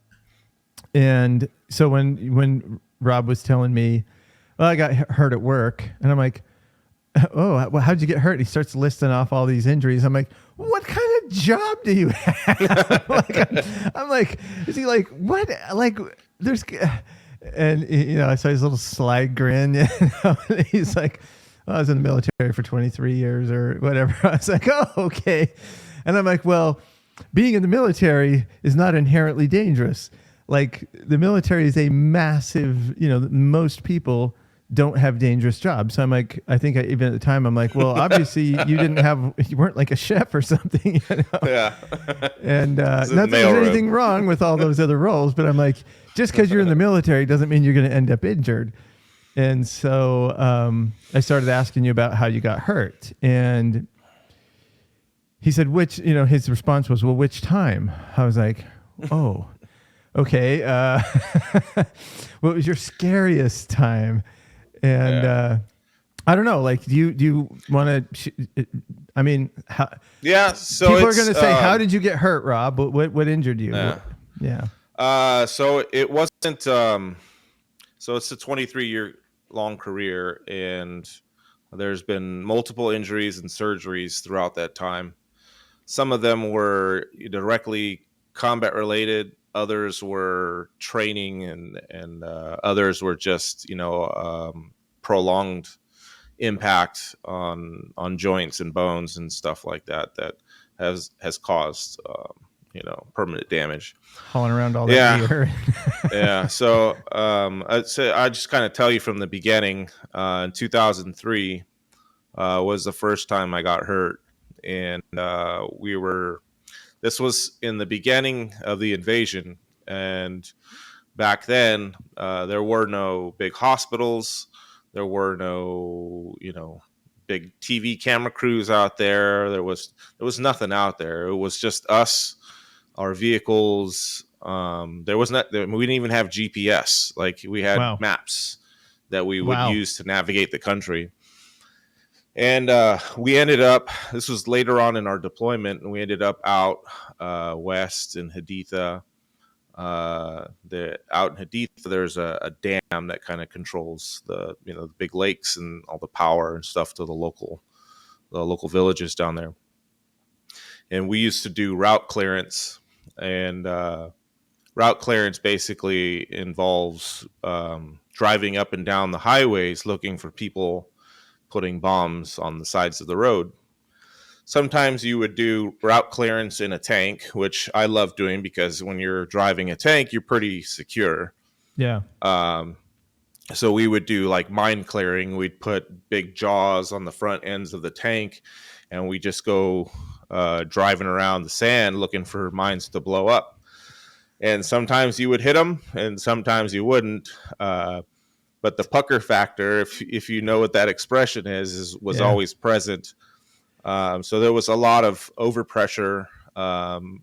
and so when Rob was telling me, well, I got hurt at work, and I'm like, oh, well, how'd you get hurt? He starts listing off all these injuries. I'm like, what kind of job do you have? I'm like, is he like, what? Like, there's, and I saw his little slide grin. He's like, I was in the military for 23 years or whatever. I was like, oh, okay. And I'm like, well, being in the military is not inherently dangerous. Like the military is a massive, most people don't have dangerous jobs. So I'm like, I think even at the time, I'm like, well, obviously you weren't like a chef or something. Yeah. And not that there's anything wrong with all those other roles, but I'm like, just because you're in the military doesn't mean you're going to end up injured. And so I started asking you about how you got hurt. And he said, his response was, well, which time? I was like, oh, okay. What was your scariest time? And I don't know, like, do you want to, so people are going to say, how did you get hurt, Rob? What injured you? Yeah. So it wasn't, so it's a 23-year long career, and there's been multiple injuries and surgeries throughout that time. Some of them were directly combat related. Others were training, and others were just prolonged impact on joints and bones and stuff like that has caused permanent damage. Hauling around all that gear. Yeah. So I just kind of tell you from the beginning. In 2003 was the first time I got hurt, and this was in the beginning of the invasion, and back then there were no big hospitals, there were no big TV camera crews out there. There was nothing out there. It was just us, our vehicles. We didn't even have GPS. Like, we had maps that we would use to navigate the country. And we ended up, this was later on in our deployment, and we ended up out west in Haditha. Out in Haditha, there's a dam that kind of controls the big lakes and all the power and stuff to the local villages down there. And we used to do route clearance, and route clearance basically involves driving up and down the highways looking for people putting bombs on the sides of the road. Sometimes you would do route clearance in a tank, which I love doing because when you're driving a tank, you're pretty secure. Yeah. So we would do like mine clearing. We'd put big jaws on the front ends of the tank, and we just go driving around the sand looking for mines to blow up. And sometimes you would hit them, and sometimes you wouldn't. but the pucker factor, if you know what that expression was always present. So there was a lot of overpressure,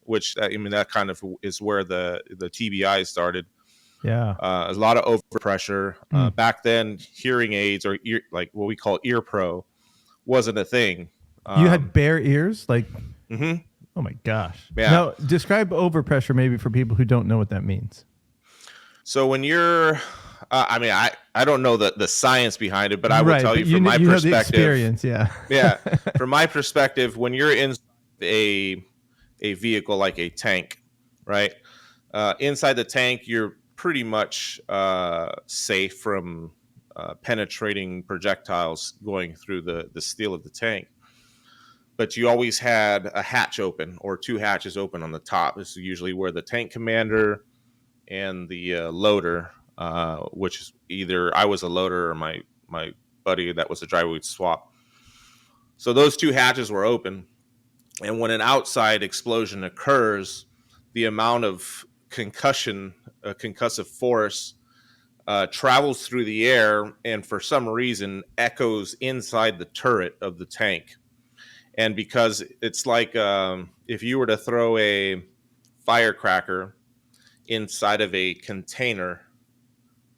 which that kind of is where the TBI started. Yeah, a lot of overpressure. Back then, hearing aids or like what we call ear pro wasn't a thing. You had bare ears, like. Mm-hmm. Oh my gosh! Yeah. Now describe overpressure, maybe for people who don't know what that means. So when you're, I don't know the science behind it, but I will tell you from my perspective. You have the experience, yeah. Yeah, from my perspective, when you're in a vehicle like a tank, right? Inside the tank, you're pretty much safe from penetrating projectiles going through the steel of the tank. But you always had a hatch open or two hatches open on the top. This is usually where the tank commander and the loader, which is either I was a loader or my buddy that was a driver, would swap. So those two hatches were open. And when an outside explosion occurs, the amount of concussive force travels through the air and for some reason echoes inside the turret of the tank. And because it's like if you were to throw a firecracker inside of a container,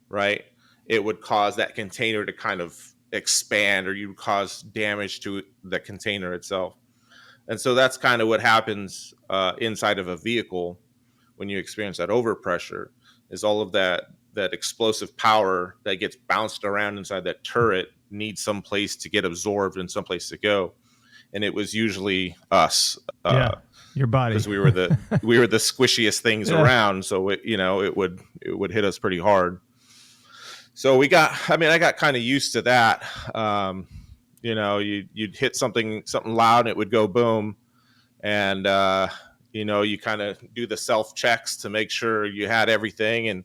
right, it would cause that container to kind of expand, or you would cause damage to the container itself. And so that's kind of what happens inside of a vehicle when you experience that overpressure, is all of that explosive power that gets bounced around inside that turret needs some place to get absorbed and some place to go. And it was usually us, your body, because we were the squishiest things around. So it would hit us pretty hard. So I got kind of used to that. You'd hit something loud and it would go boom, and you kind of do the self checks to make sure you had everything, and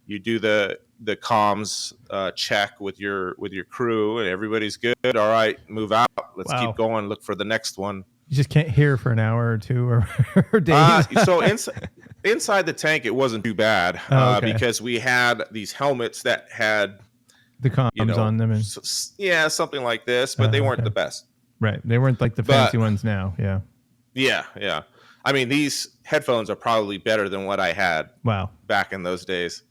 you do the comms check with your crew, and everybody's good. All right, move out. Let's keep going. Look for the next one. You just can't hear for an hour or two or days. So inside the tank, it wasn't too bad because we had these helmets that had the comms on them, and something like this, but they weren't the best. Right, they weren't like the fancy ones now. Yeah. I mean, these headphones are probably better than what I had. Wow. Back in those days.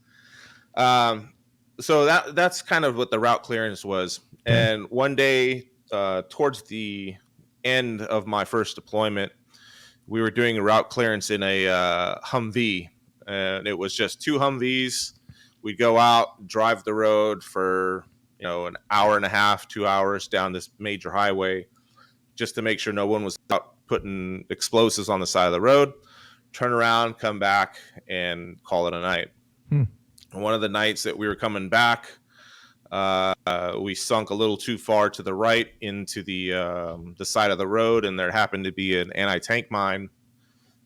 So that's kind of what the route clearance was. And one day, towards the end of my first deployment, we were doing a route clearance in a Humvee, and it was just two Humvees. We'd go out, drive the road for an hour and a half, 2 hours down this major highway, just to make sure no one was out putting explosives on the side of the road. Turn around, come back, and call it a night. One of the nights that we were coming back, we sunk a little too far to the right into the side of the road, and there happened to be an anti-tank mine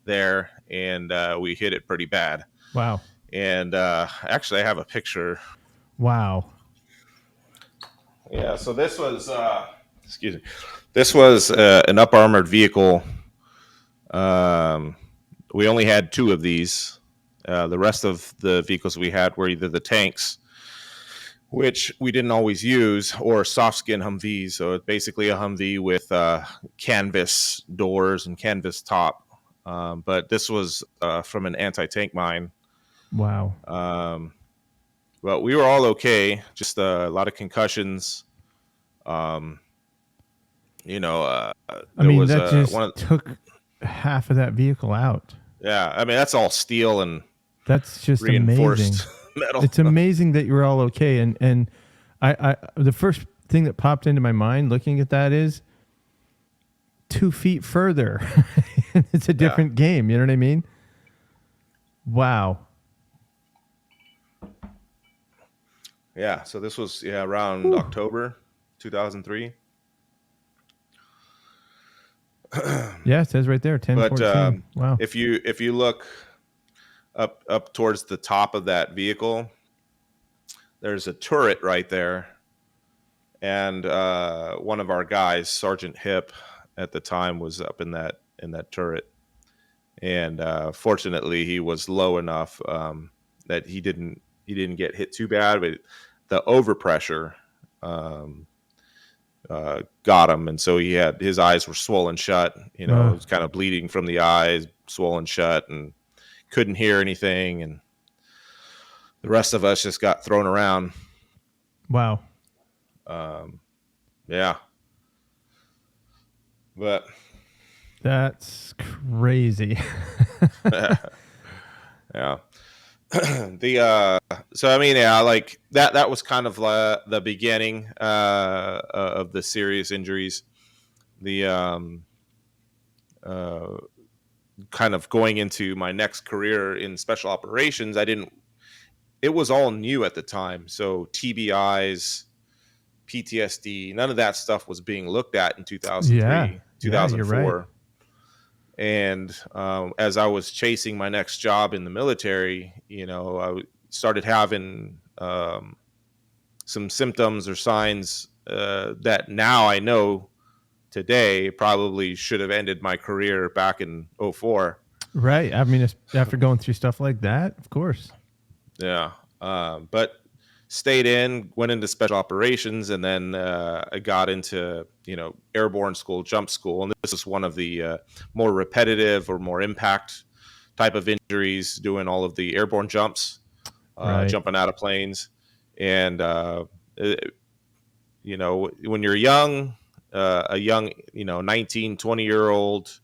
there, and we hit it pretty bad. Wow. And actually, I have a picture. Wow. Yeah, so this was this was an up armored vehicle. We only had two of these. The rest of the vehicles we had were either the tanks, which we didn't always use, or soft skin Humvees. So it's basically a Humvee with canvas doors and canvas top. But this was from an anti-tank mine. Wow. But we were all okay. Just a lot of concussions. That just took half of that vehicle out. Yeah, I mean, that's all steel and that's just reinforced amazing. Metal. It's amazing that you were all okay. And I the first thing that popped into my mind looking at that is 2 feet further. It's a different game. You know what I mean? Wow. Yeah. So this was around October 2003. Yeah, it says right there, 10-14. Wow. If you look up towards the top of that vehicle, there's a turret right there, and one of our guys, Sergeant Hip, at the time was up in that turret, and fortunately he was low enough that he didn't get hit too bad. But the overpressure got him, and so his eyes were swollen shut. It was kind of bleeding from the eyes, swollen shut, and couldn't hear anything. And the rest of us just got thrown around. Wow. Yeah. But that's crazy. Yeah. So I mean, yeah, like that was kind of the beginning of the serious injuries. The kind of going into my next career in special operations, it was all new at the time. So TBIs, PTSD, none of that stuff was being looked at in 2003, 2004. You're right. And as I was chasing my next job in the military, I started having some symptoms or signs that now I know today probably should have ended my career back in 2004. Right. I mean, after going through stuff like that, of course. Yeah. But stayed went into special operations, and then I got into, airborne school, jump school. And this is one of the more repetitive or more impact type of injuries, doing all of the airborne jumps, jumping out of planes. And, when you're young, a young, 19, 20-year-old,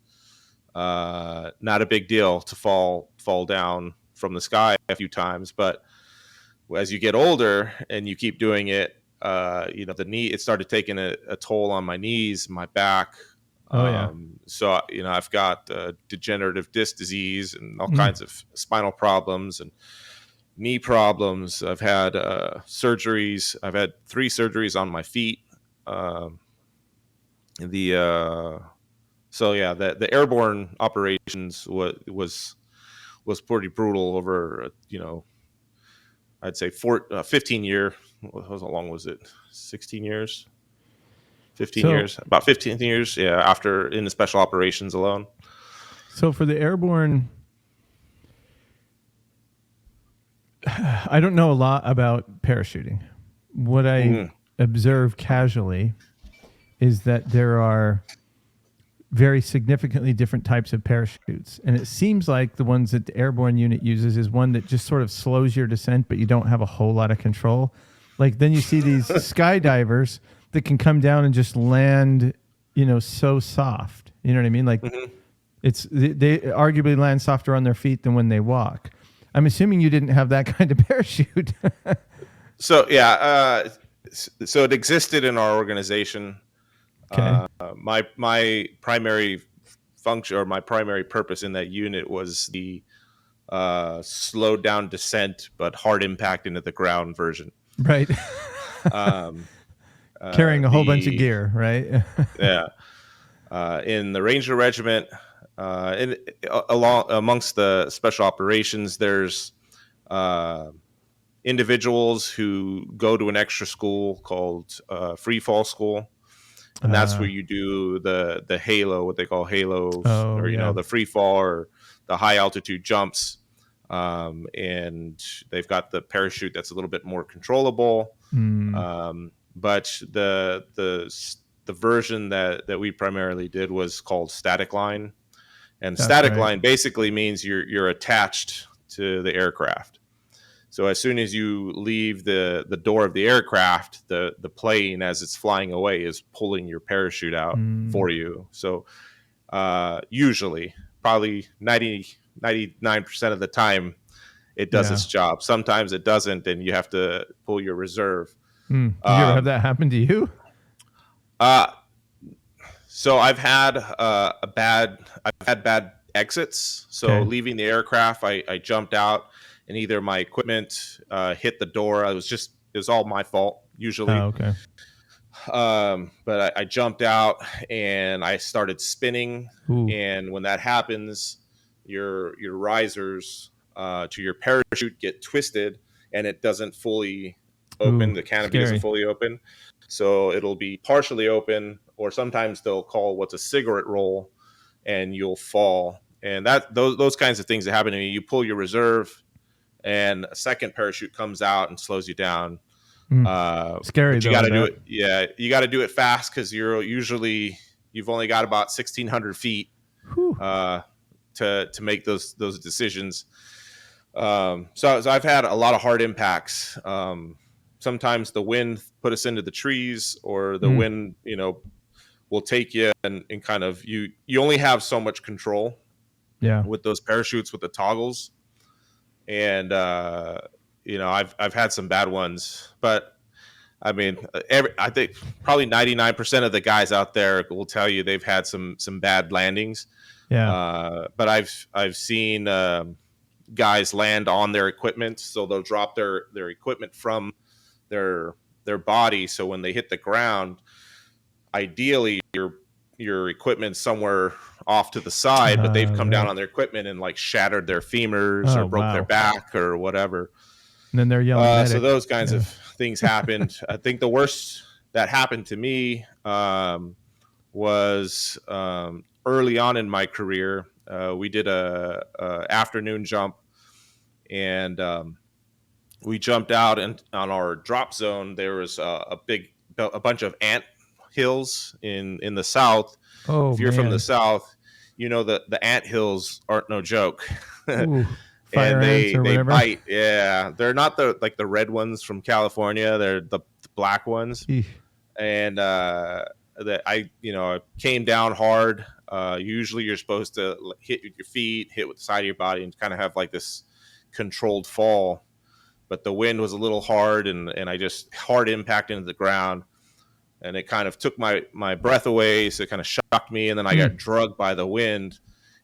not a big deal to fall down from the sky a few times. But as you get older and you keep doing it, it started taking a toll on my knees, my back. So, I've got degenerative disc disease and all kinds of spinal problems and knee problems. I've had surgeries. I've had 3 surgeries on my feet. The airborne operations was pretty brutal over, I'd say 15 year. How long was it? 16 years? 15 years? About 15 years. Yeah. After in the special operations alone. So for the airborne, I don't know a lot about parachuting. What I observe casually is that there are very significantly different types of parachutes. And it seems like the ones that the airborne unit uses is one that just sort of slows your descent, but you don't have a whole lot of control. Like then you see these skydivers that can come down and just land, so soft. You know what I mean? Like they arguably land softer on their feet than when they walk. I'm assuming you didn't have that kind of parachute. So, yeah. So it existed in our organization. Okay. My primary function or my primary purpose in that unit was the slowed down descent but hard impact into the ground version. Right. Carrying a whole bunch of gear, right? Yeah. In the Ranger Regiment, amongst the special operations, there's individuals who go to an extra school called free fall school. And that's where you do the halo, what they call halos, the free fall or the high altitude jumps. And they've got the parachute that's a little bit more controllable. But the version that we primarily did was called static line. And static line basically means you're attached to the aircraft. So as soon as you leave the door of the aircraft, the plane, as it's flying away, is pulling your parachute out for you. So usually, probably 99% of the time, it does its job. Sometimes it doesn't, and you have to pull your reserve. Did you ever have that happen to you? So I've had bad exits. So leaving the aircraft, I jumped out. And either my equipment hit the door. It was all my fault usually. Oh, okay. But I jumped out and I started spinning. Ooh. And when that happens, your risers to your parachute get twisted and it doesn't fully open. The canopy doesn't fully open. So it'll be partially open, or sometimes they'll call what's a cigarette roll and you'll fall. And those kinds of things that happen to me, you pull your reserve, and a second parachute comes out and slows you down. Scary but though. You got to do it. Yeah, you got to do it fast because you've only got about 1,600 feet to make those decisions. So I've had a lot of hard impacts. Sometimes the wind put us into the trees, or the wind, will take you and kind of you only have so much control. Yeah. With those parachutes with the toggles, and I've had some bad ones, but I mean, I think probably 99% of the guys out there will tell you they've had some bad landings. Yeah. But I've seen guys land on their equipment, so they'll drop their equipment from their body. So when they hit the ground, ideally your equipment somewhere off to the side, but they've come down on their equipment and like shattered their femurs or broke their back or whatever. And then they're yelling. So those kinds of things happened. I think the worst that happened to me was early on in my career. We did a afternoon jump, and we jumped out, and on our drop zone there was a bunch of ant hills in the south. If you're from the south, the ant hills aren't no joke. Ooh, and they whatever. Bite. Yeah, they're not the red ones from California. They're the black ones. Eesh. And I came down hard. Usually you're supposed to hit with your feet, hit with the side of your body, and kind of have like this controlled fall. But the wind was a little hard, and I just hard impact into the ground. And it kind of took my breath away, so it kind of shocked me. And then I got drugged by the wind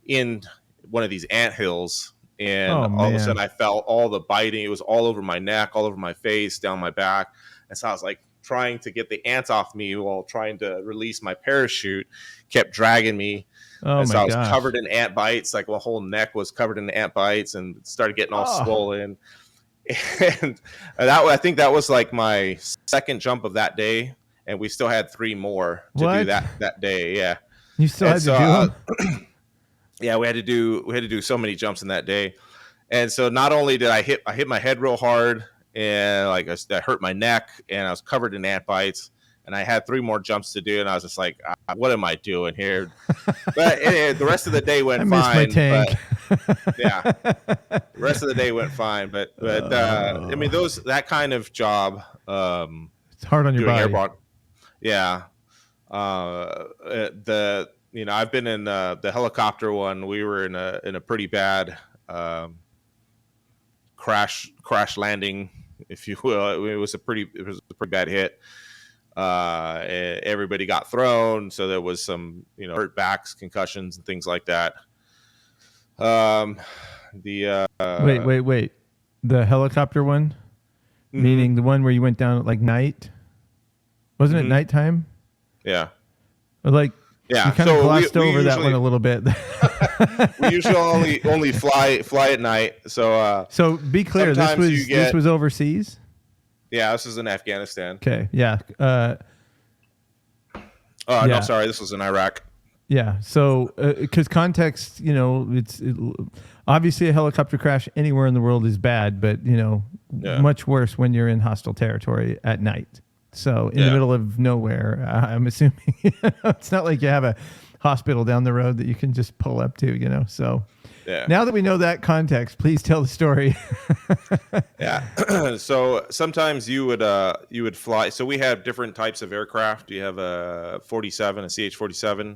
in one of these ant hills. And all of a sudden I felt all the biting. It was all over my neck, all over my face, down my back. And so I was like trying to get the ants off me while trying to release my parachute, kept dragging me. Oh, and so my I was gosh. covered in ant bites. Like my whole neck was covered in ant bites and started getting all swollen. And I think that was like my second jump of that day. And we still had 3 more to do that day. Yeah. You still had to do them? Yeah, we had to do so many jumps in that day. And so not only did I hit my head real hard, and like I hurt my neck, and I was covered in ant bites, and I had 3 more jumps to do, and I was just like, what am I doing here? But anyway, the rest of the day went fine. I missed my tank. Yeah, the rest of the day went fine. But I mean, that kind of job. It's hard on your body. Airborne, yeah. I've been in the helicopter one. We were in a pretty bad crash landing, if you will. It was a pretty bad hit. Everybody got thrown, so there was some hurt backs, concussions, and things like that. Wait. The helicopter one, meaning the one where you went down at like night. Wasn't it nighttime? Yeah. Or like, yeah. you kind of glossed over that one a little bit. We usually only fly at night. So be clear, this was overseas? Yeah, this is in Afghanistan. Okay, yeah. No, sorry, this was in Iraq. Yeah, so because context, obviously a helicopter crash anywhere in the world is bad, but much worse when you're in hostile territory at night. So in the middle of nowhere, I'm assuming it's not like you have a hospital down the road that you can just pull up to, So now that we know that context, please tell the story. Yeah. So sometimes you would fly. So we have different types of aircraft. You have a 47, a CH-47,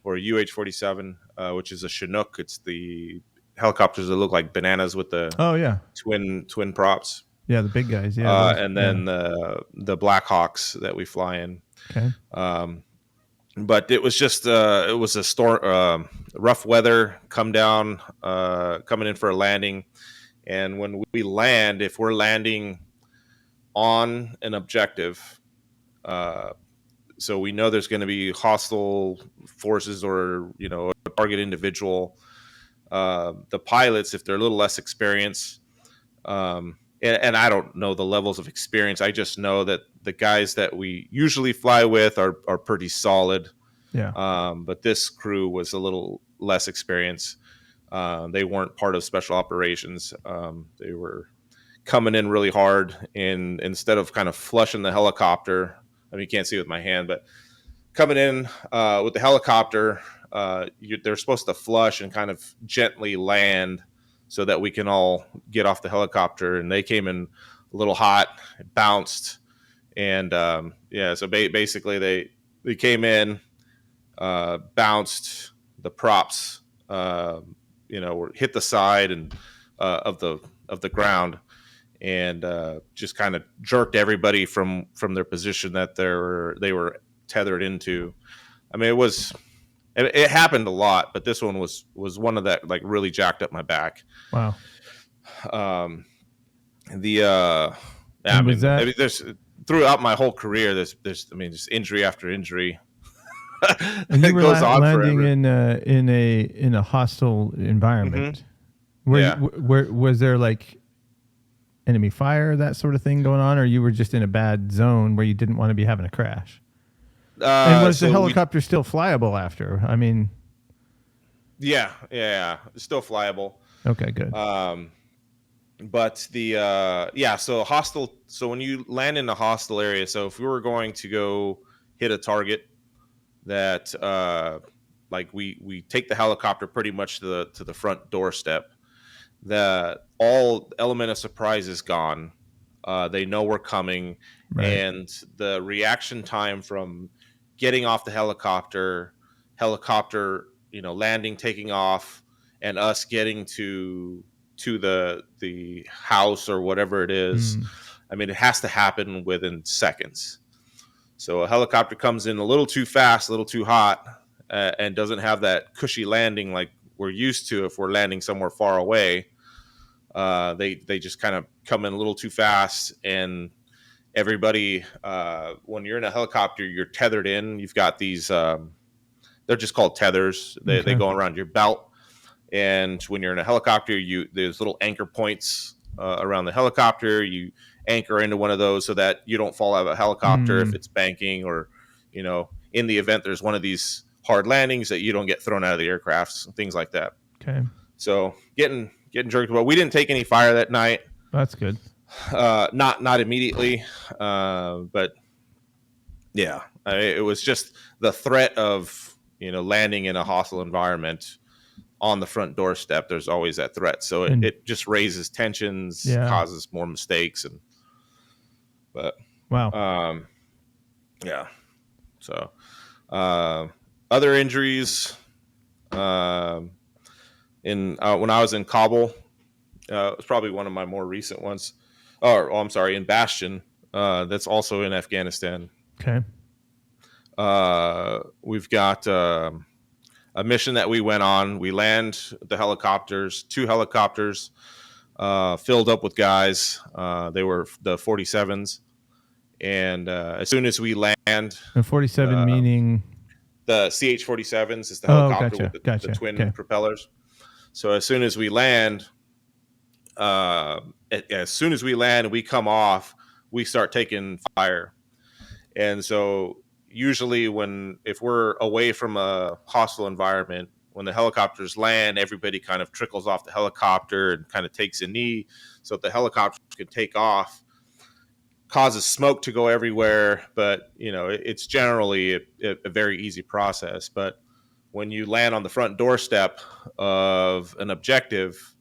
or a UH-47, which is a Chinook. It's the helicopters that look like bananas with the twin props. Yeah, the big guys. Yeah, and then the Black Hawks that we fly in. Okay. But it was just it was a storm, rough weather coming in for a landing, and when we land, if we're landing on an objective, so we know there's going to be hostile forces or a target individual. The pilots, if they're a little less experienced. And I don't know the levels of experience. I just know that the guys that we usually fly with are pretty solid. Yeah. But this crew was a little less experienced. They weren't part of special operations. They were coming in really hard, and instead of kind of flushing the helicopter, I mean, you can't see with my hand, but coming in with the helicopter, they're supposed to flush and kind of gently land so that we can all get off the helicopter. And they came in a little hot, bounced, and so basically they came in, bounced, the props, hit the side and of the ground, and just kind of jerked everybody from their position that they were tethered into. I mean, it happened a lot, but this one was one of that, like, really jacked up my back. Wow. There's throughout my whole career, there's just injury after injury. And you were goes on landing forever. in a hostile environment. Mm-hmm. Where was there like enemy fire, that sort of thing going on, or you were just in a bad zone where you didn't want to be having a crash? And was the helicopter still flyable after? I mean, yeah, it's still flyable. Okay, good. But so hostile. So when you land in a hostile area, so if we were going to go hit a target, that we take the helicopter pretty much to the front doorstep. All element of surprise is gone. They know we're coming, right. And the reaction time from getting off the helicopter, landing, taking off, and us getting to the house or whatever it is. I mean, it has to happen within seconds. So a helicopter comes in a little too fast, a little too hot, and doesn't have that cushy landing like we're used to if we're landing somewhere far away. They just kind of come in a little too fast, and everybody, when you're in a helicopter, you're tethered in. You've got these, they're just called tethers. They go around your belt. And when you're in a helicopter, there's little anchor points around the helicopter. You anchor into one of those so that you don't fall out of a helicopter if it's banking, or, in the event there's one of these hard landings, that you don't get thrown out of the aircrafts, things like that. Okay. So getting jerked. Well, we didn't take any fire that night. That's good. Not immediately, but yeah, it was just the threat of landing in a hostile environment on the front doorstep. There's always that threat, so it just raises tensions, causes more mistakes, wow. Yeah. So other injuries, when I was in Kabul, it was probably one of my more recent ones. In Bastion. That's also in Afghanistan. Okay. We've got a mission that we went on. We land the helicopters, 2 helicopters, filled up with guys. They were the 47s. And as soon as we land... The 47 meaning... The CH-47s is the helicopter with the twin propellers. So as soon as we land... as soon as we land and we come off, we start taking fire. And so usually if we're away from a hostile environment, when the helicopters land, everybody kind of trickles off the helicopter and kind of takes a knee so that the helicopter can take off. Causes smoke to go everywhere, but it's generally a very easy process. But when you land on the front doorstep of an objective,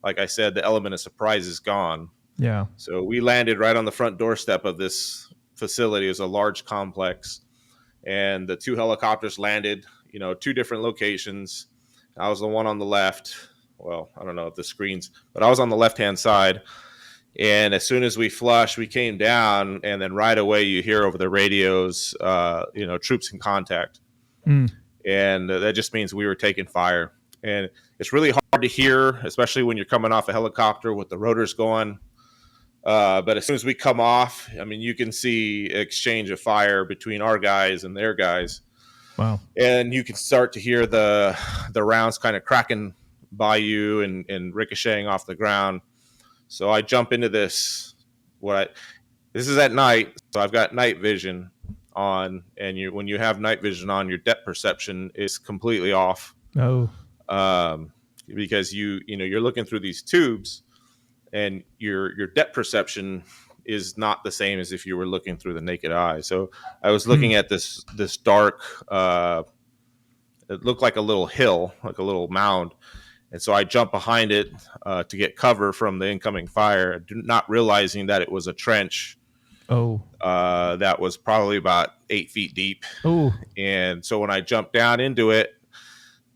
like I said, the element of surprise is gone. Yeah. So we landed right on the front doorstep of this facility. It was a large complex, and the 2 helicopters landed, 2 different locations. I was the one on the left. Well, I don't know if the screens, but I was on the left-hand side. And as soon as we flushed, we came down, and then right away you hear over the radios, troops in contact. And that just means we were taking fire. And it's really hard to hear, especially when you're coming off a helicopter with the rotors going. But as soon as we come off, I mean, you can see exchange of fire between our guys and their guys. Wow. And you can start to hear the rounds kind of cracking by you and ricocheting off the ground. So I jump into this. This is at night, so I've got night vision on, and when you have night vision on, your depth perception is completely off. Oh. Because you're looking through these tubes, and your depth perception is not the same as if you were looking through the naked eye. So I was looking at this dark, it looked like a little hill, like a little mound. And so I jumped behind it to get cover from the incoming fire, not realizing that it was a trench. That was probably about 8 feet deep. And so when I jumped down into it,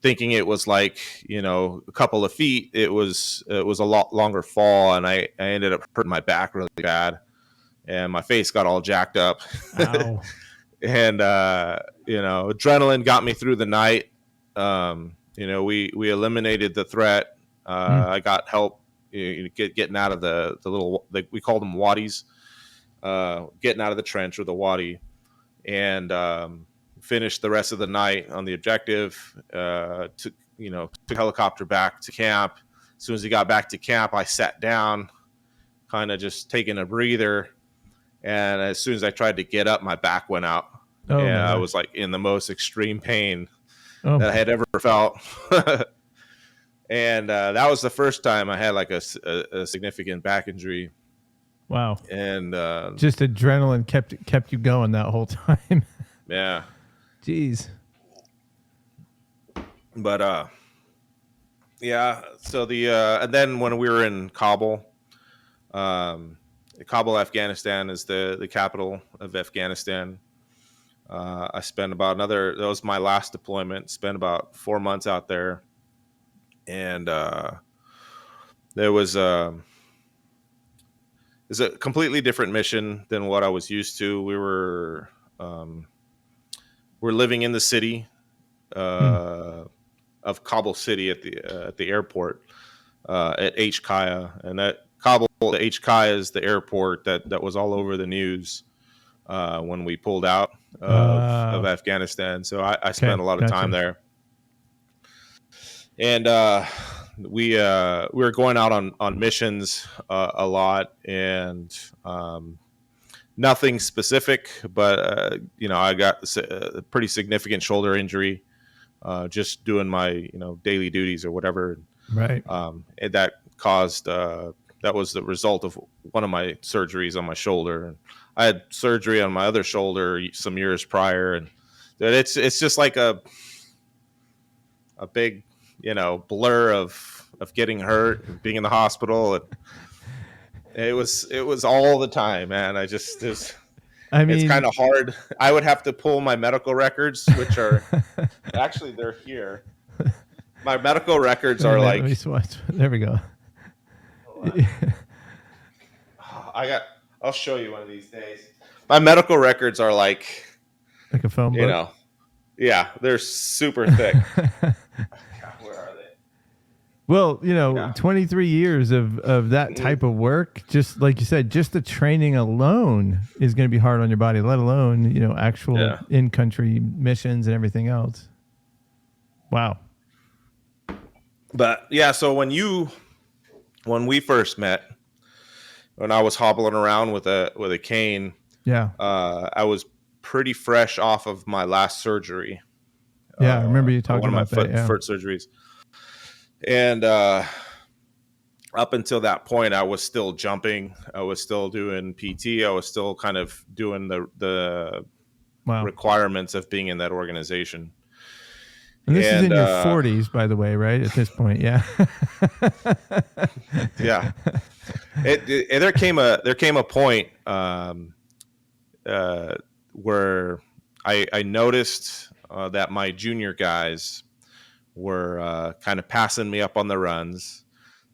thinking it was like, a couple of feet, it was a lot longer fall, and I ended up hurting my back really bad, and my face got all jacked up. Ow. And adrenaline got me through the night. We eliminated the threat. I got help getting out of the little, we called them waddies, getting out of the trench or the waddy, and finished the rest of the night on the objective. Took helicopter back to camp. As soon as he got back to camp, I sat down, kind of just taking a breather. And as soon as I tried to get up, my back went out. And I was like in the most extreme pain that I had ever felt. And that was the first time I had like a significant back injury. Wow. And just adrenaline kept you going that whole time. Yeah. Jeez. But yeah, so and then when we were in Kabul, Kabul, Afghanistan is the capital of Afghanistan. I spent about that was my last deployment, spent about 4 months out there. And there was it's a completely different mission than what I was used to. We're living in the city of Kabul City at the airport at H Kaya, and that Kabul, the H Kaya is the airport that was all over the news when we pulled out of Afghanistan. So I spent a lot of time there, and we were going out on missions a lot, and nothing specific, but I got a pretty significant shoulder injury just doing my daily duties or whatever. Right. And that caused that was the result of one of my surgeries on my shoulder. And I had surgery on my other shoulder some years prior, and it's just like a big blur of getting hurt and being in the hospital, and it was all the time, man. It's kind of hard. I would have to pull my medical records, which are actually they're here. My medical records are like. Let me swatch. There we go. I'll show you one of these days. My medical records are like a phone book. Yeah, they're super thick. Where are they? Well, 23 years of that type of work, just like you said, just the training alone is going to be hard on your body, let alone, actual in-country missions and everything else. Wow. But yeah, so when we first met, when I was hobbling around with a cane, I was pretty fresh off of my last surgery. Yeah, I remember you talking about one of my foot surgeries. And up until that point, I was still jumping. I was still doing PT. I was still kind of doing the requirements of being in that organization. And this is in your 40s, by the way, right? At this point, yeah. Yeah. There came a point where I noticed that my junior guys were kind of passing me up on the runs.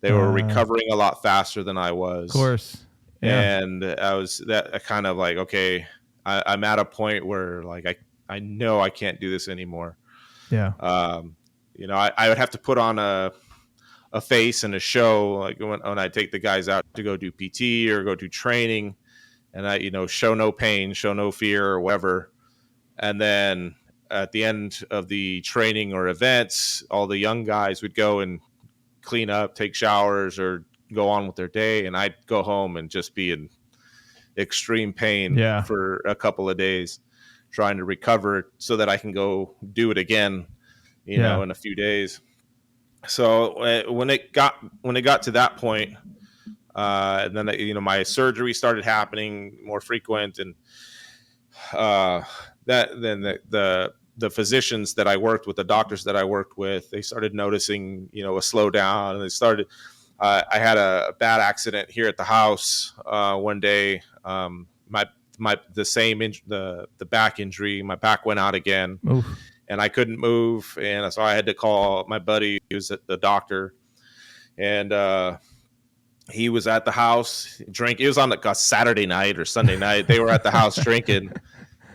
They were recovering a lot faster than I was. Of course. Yeah. And I kind of like, okay, I'm at a point where like I know I can't do this anymore. Yeah. I would have to put on a face and a show, like when I take the guys out to go do PT or go do training, and I show no pain, show no fear or whatever. And then at the end of the training or events, all the young guys would go and clean up, take showers, or go on with their day, and I'd go home and just be in extreme pain for a couple of days, trying to recover so that I can go do it again, in a few days. So when it got to that point, And then, my surgery started happening more frequent, and the physicians that I worked with, the doctors that I worked with, they started noticing, a slowdown, and they started. I had a bad accident here at the house one day. The back injury, my back went out again. Oof. And I couldn't move, and so I had to call my buddy who's at the doctor, and he was at the house drinking. It was on a Saturday night or Sunday night. They were at the house drinking,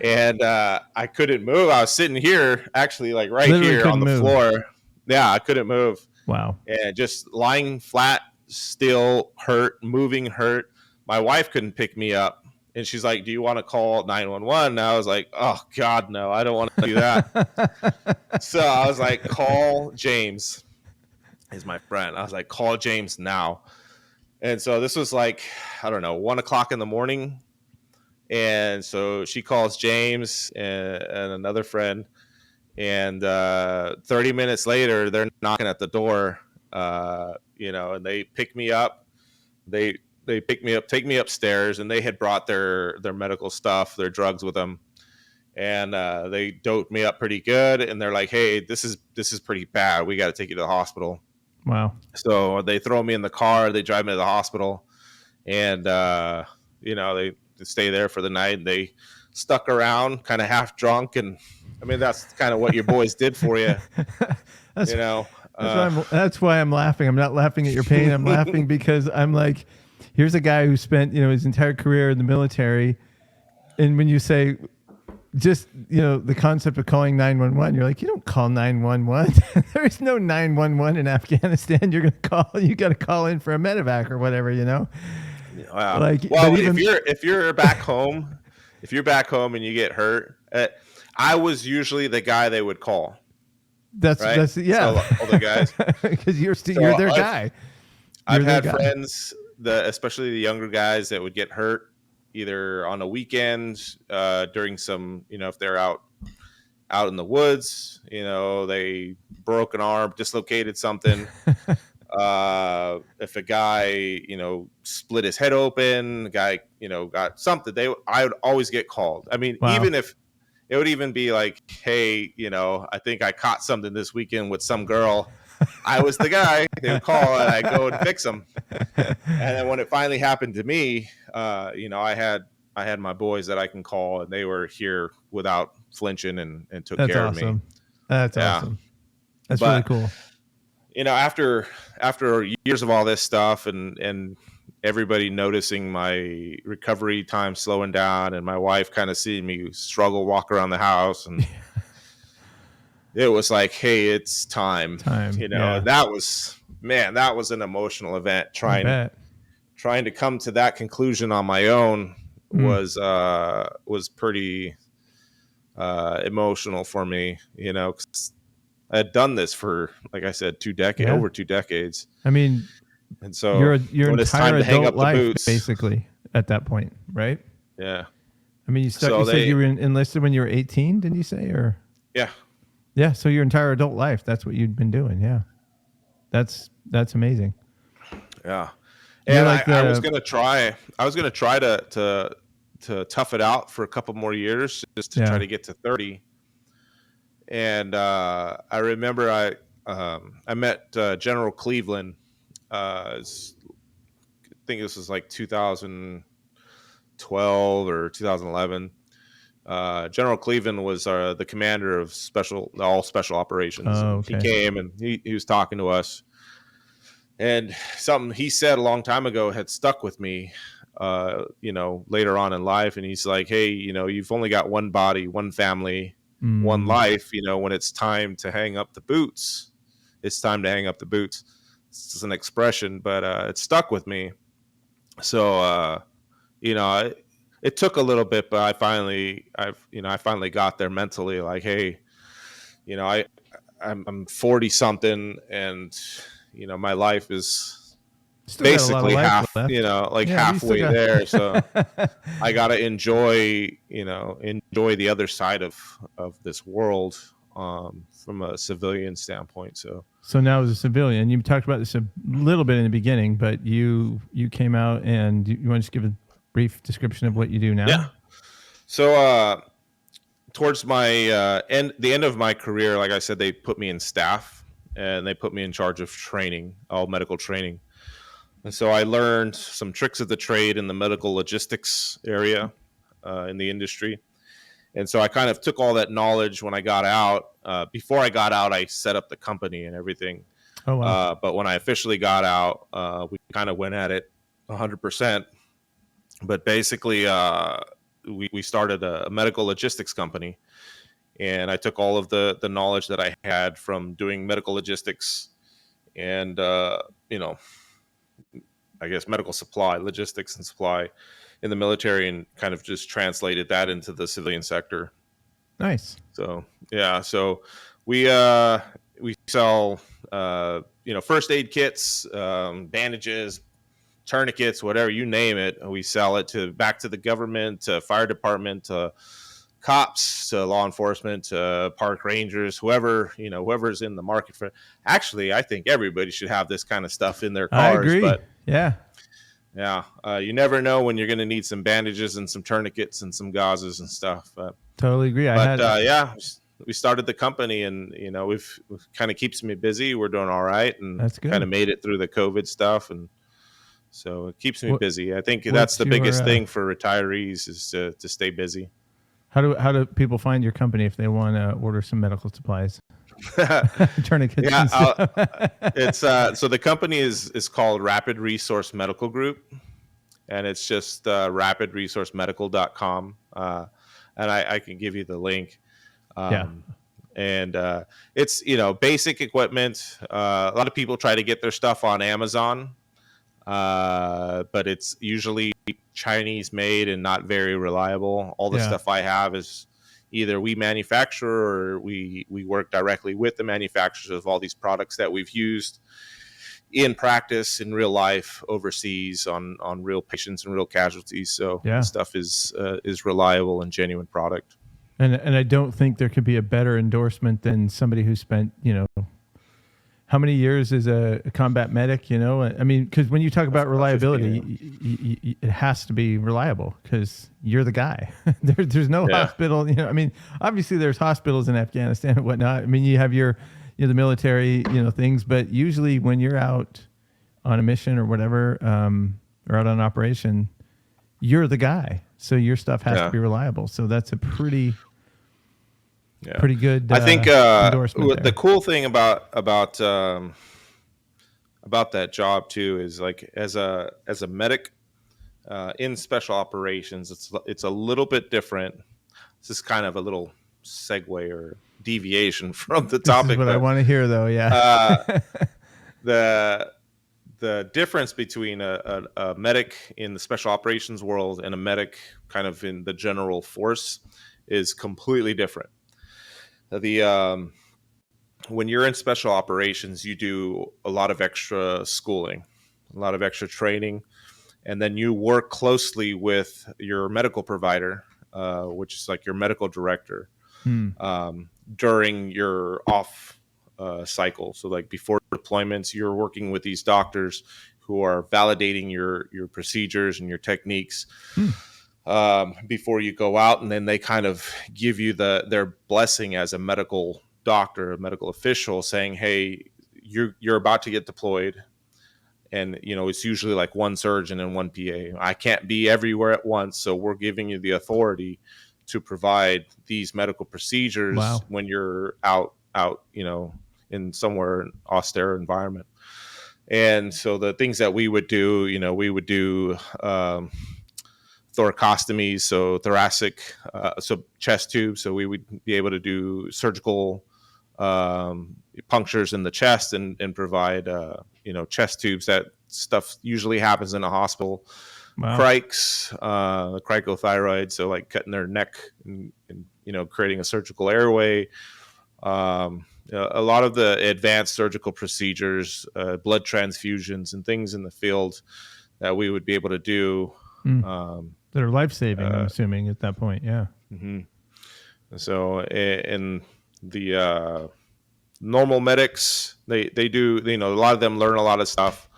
and I couldn't move. I was sitting here, actually, like Literally here on the move. floor. Yeah, I couldn't move. Wow. And just lying flat, still hurt, moving hurt. My wife couldn't pick me up. And she's like, "Do you want to call 911?" And I was like, "Oh, God, no, I don't want to do that." So I was like, "Call James." He's my friend. I was like, "Call James now." And so this was like, I don't know, 1:00 in the morning. And so she calls James and another friend. And 30 minutes later, they're knocking at the door, and they pick me up. They pick me up, take me upstairs, and they had brought their medical stuff, their drugs with them. And they doped me up pretty good. And they're like, "Hey, this is pretty bad. We got to take you to the hospital." Wow. So they throw me in the car. They drive me to the hospital. And, they stay there for the night. They stuck around kind of half drunk. And I mean, that's kind of what your boys did for you. That's why I'm laughing. I'm not laughing at your pain. I'm laughing because I'm like, here's a guy who spent, his entire career in the military. And when you say just, the concept of calling 911, you're like, you don't call 911. There is no 911 in Afghanistan. You got to call in for a medevac or whatever, Wow. Like, if you're back home, and you get hurt, I was usually the guy they would call. That's yeah. So, all the guys, because you're their guy. I've had friends, especially the younger guys, that would get hurt either on a weekend, during some, if they're out in the woods, they broke an arm, dislocated something. If a guy, split his head open, the guy, got something, I would always get called. I mean, wow. Even if it would even be like, "Hey, I think I caught something this weekend with some girl." I was the guy they would call, and I go and fix them. And then when it finally happened to me, I had my boys that I can call, and they were here without flinching and took care of me. That's awesome. That's really cool. After years of all this stuff and everybody noticing my recovery time slowing down, and my wife kind of seeing me struggle, walk around the house, and it was like, "Hey, it's time." That was an emotional event. Trying to come to that conclusion on my own was pretty emotional for me, 'cause I had done this for, like I said, over 2 decades. I mean, and so your when it's time entire to hang adult up the life, boots, basically, at that point, right? Yeah. I mean, you said you were enlisted when you were 18, didn't you say? Or yeah. Yeah, so your entire adult life, that's what you'd been doing. Yeah. That's amazing. Yeah. And I was going to try to tough it out for a couple more years just to try to get to 30. And I remember I met General Cleveland. I think this was like 2012 or 2011. General Cleveland was the commander of all special operations. Oh, okay. He came and he was talking to us, and something he said a long time ago had stuck with me. Later on in life, and he's like, "Hey, you've only got one body, one family, one life. When it's time to hang up the boots, it's time to hang up the boots." It's just an expression, but it stuck with me. So, it took a little bit, but I finally got there mentally. Like, hey, I'm 40 something, and my life is Still basically left. halfway there. So I got to enjoy the other side of this world from a civilian standpoint. So now as a civilian, you talked about this a little bit in the beginning, but you came out, and you want to just give a brief description of what you do now? Yeah. So towards the end of my career, like I said, they put me in staff, and they put me in charge of training, all medical training. And so I learned some tricks of the trade in the medical logistics area in the industry. And so I kind of took all that knowledge when I got out. Before I got out, I set up the company and everything. Oh, wow. But when I officially got out, we kind of went at it 100%. But basically, we started a medical logistics company. And I took all of the knowledge that I had from doing medical logistics and, I guess medical supply, logistics and supply in the military, and kind of just translated that into the civilian sector. Nice. So, yeah. So we sell, first aid kits, bandages, tourniquets, whatever, you name it. We sell it back to the government, to fire department, to cops, to law enforcement, to park rangers, whoever's in the market for it. Actually, I think everybody should have this kind of stuff in their cars. I agree. But yeah. You never know when you're going to need some bandages and some tourniquets and some gauzes and stuff. Totally agree. We started the company, and we've kind of keeps me busy. We're doing all right, and that's good. Kind of made it through the COVID stuff, and so it keeps me busy. I think that's the biggest thing for retirees is to stay busy. How do people find your company if they want to order some medical supplies? Tourniquets. Yeah, it's so the company is called Rapid Resource Medical Group, and it's just rapidresourcemedical.com. And I can give you the link. And it's basic equipment. A lot of people try to get their stuff on Amazon, but it's usually Chinese made and not very reliable. All the stuff I have is either we manufacture or we work directly with the manufacturers of all these products that we've used in practice, in real life, overseas, on real patients and real casualties. So stuff is reliable and genuine product. And I don't think there could be a better endorsement than somebody who spent, how many years as a combat medic, I mean, because when you talk about reliability, it has to be reliable because you're the guy. There's no hospital, I mean, obviously there's hospitals in Afghanistan and whatnot. I mean, you have the military, things, but usually when you're out on a mission or whatever, or out on operation, you're the guy. So your stuff has to be reliable. So that's a pretty good. I think the cool thing about that job too is, like, as a medic in special operations, it's a little bit different. This is kind of a little segue or deviation from the topic. This is what I want to hear, though. Yeah. The difference between a medic in the special operations world and a medic kind of in the general force is completely different. When you're in special operations, you do a lot of extra schooling, a lot of extra training, and then you work closely with your medical provider, which is like your medical director, during your off cycle. So like before deployments, you're working with these doctors who are validating your procedures and your techniques before you go out, and then they kind of give you their blessing as a medical doctor, a medical official, saying, hey, you're about to get deployed, and it's usually like one surgeon and one PA. I can't be everywhere at once, so we're giving you the authority to provide these medical procedures when you're out in somewhere austere environment. And so the things that we would do, we would do thoracostomies, so thoracic, so chest tubes. So we would be able to do surgical punctures in the chest and provide, chest tubes. That stuff usually happens in a hospital. Crikes, cricothyroid, so like cutting their neck and creating a surgical airway. A lot of the advanced surgical procedures, blood transfusions, and things in the field that we would be able to do. That are life-saving, I'm assuming, at that point, yeah. Mm-hmm. So, and the normal medics, they do, a lot of them learn a lot of stuff,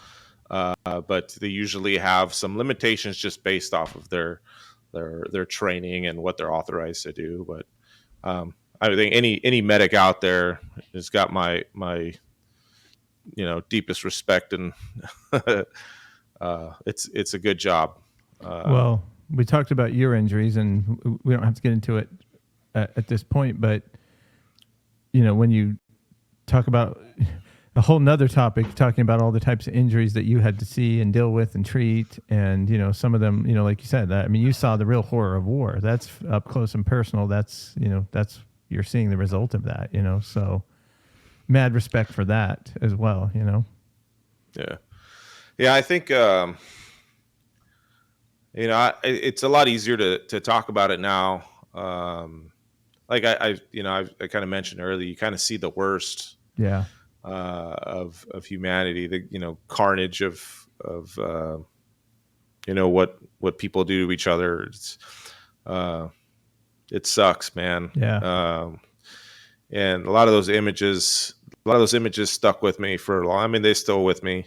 but they usually have some limitations just based off of their training and what they're authorized to do. But I think any medic out there has got my deepest respect, and it's a good job. Well, we talked about your injuries, and we don't have to get into it at this point, but when you talk about a whole nother topic, talking about all the types of injuries that you had to see and deal with and treat, and some of them, like you said, you saw the real horror of war. That's up close and personal. That's you're seeing the result of that. So mad respect for that as well. Yeah. I think it's a lot easier to talk about it now. Like I kind of mentioned earlier, you kind of see the worst. Yeah. Of humanity, the carnage of what people do to each other. It sucks, man. Yeah. And a lot of those images stuck with me for a long. I mean, they're still with me.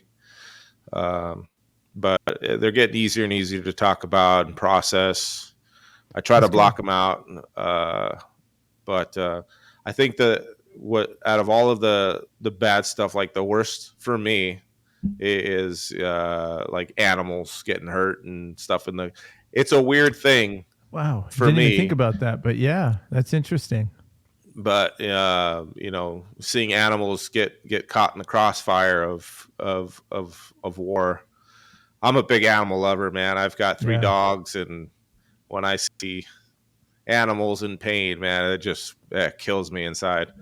But they're getting easier and easier to talk about and process. I try to block them out, but I think what out of all of the bad stuff, like the worst for me is like animals getting hurt and stuff it's a weird thing. Wow. For Didn't me, even think about that, but yeah, that's interesting. But seeing animals get caught in the crossfire of war. I'm a big animal lover, man. I've got 3 dogs, and when I see animals in pain, man, it kills me inside.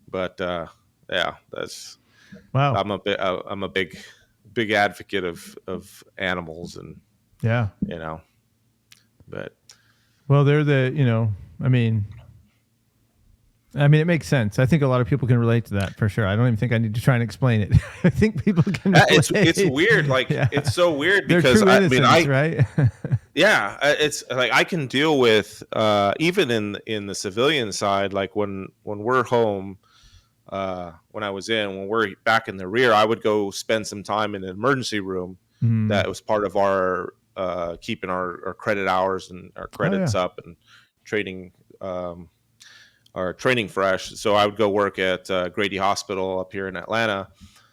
But that's wow. I'm a big advocate of animals, and but well, they're it makes sense. I think a lot of people can relate to that for sure. I don't even think I need to try and explain it. I think people can relate. It's weird. Like it's so weird true because right? Yeah, it's like I can deal with even in the civilian side. Like when we're home, when we're back in the rear, I would go spend some time in an emergency room. That was part of our keeping our credit hours and our credits up and training. Our training fresh. So I would go work at Grady Hospital up here in Atlanta.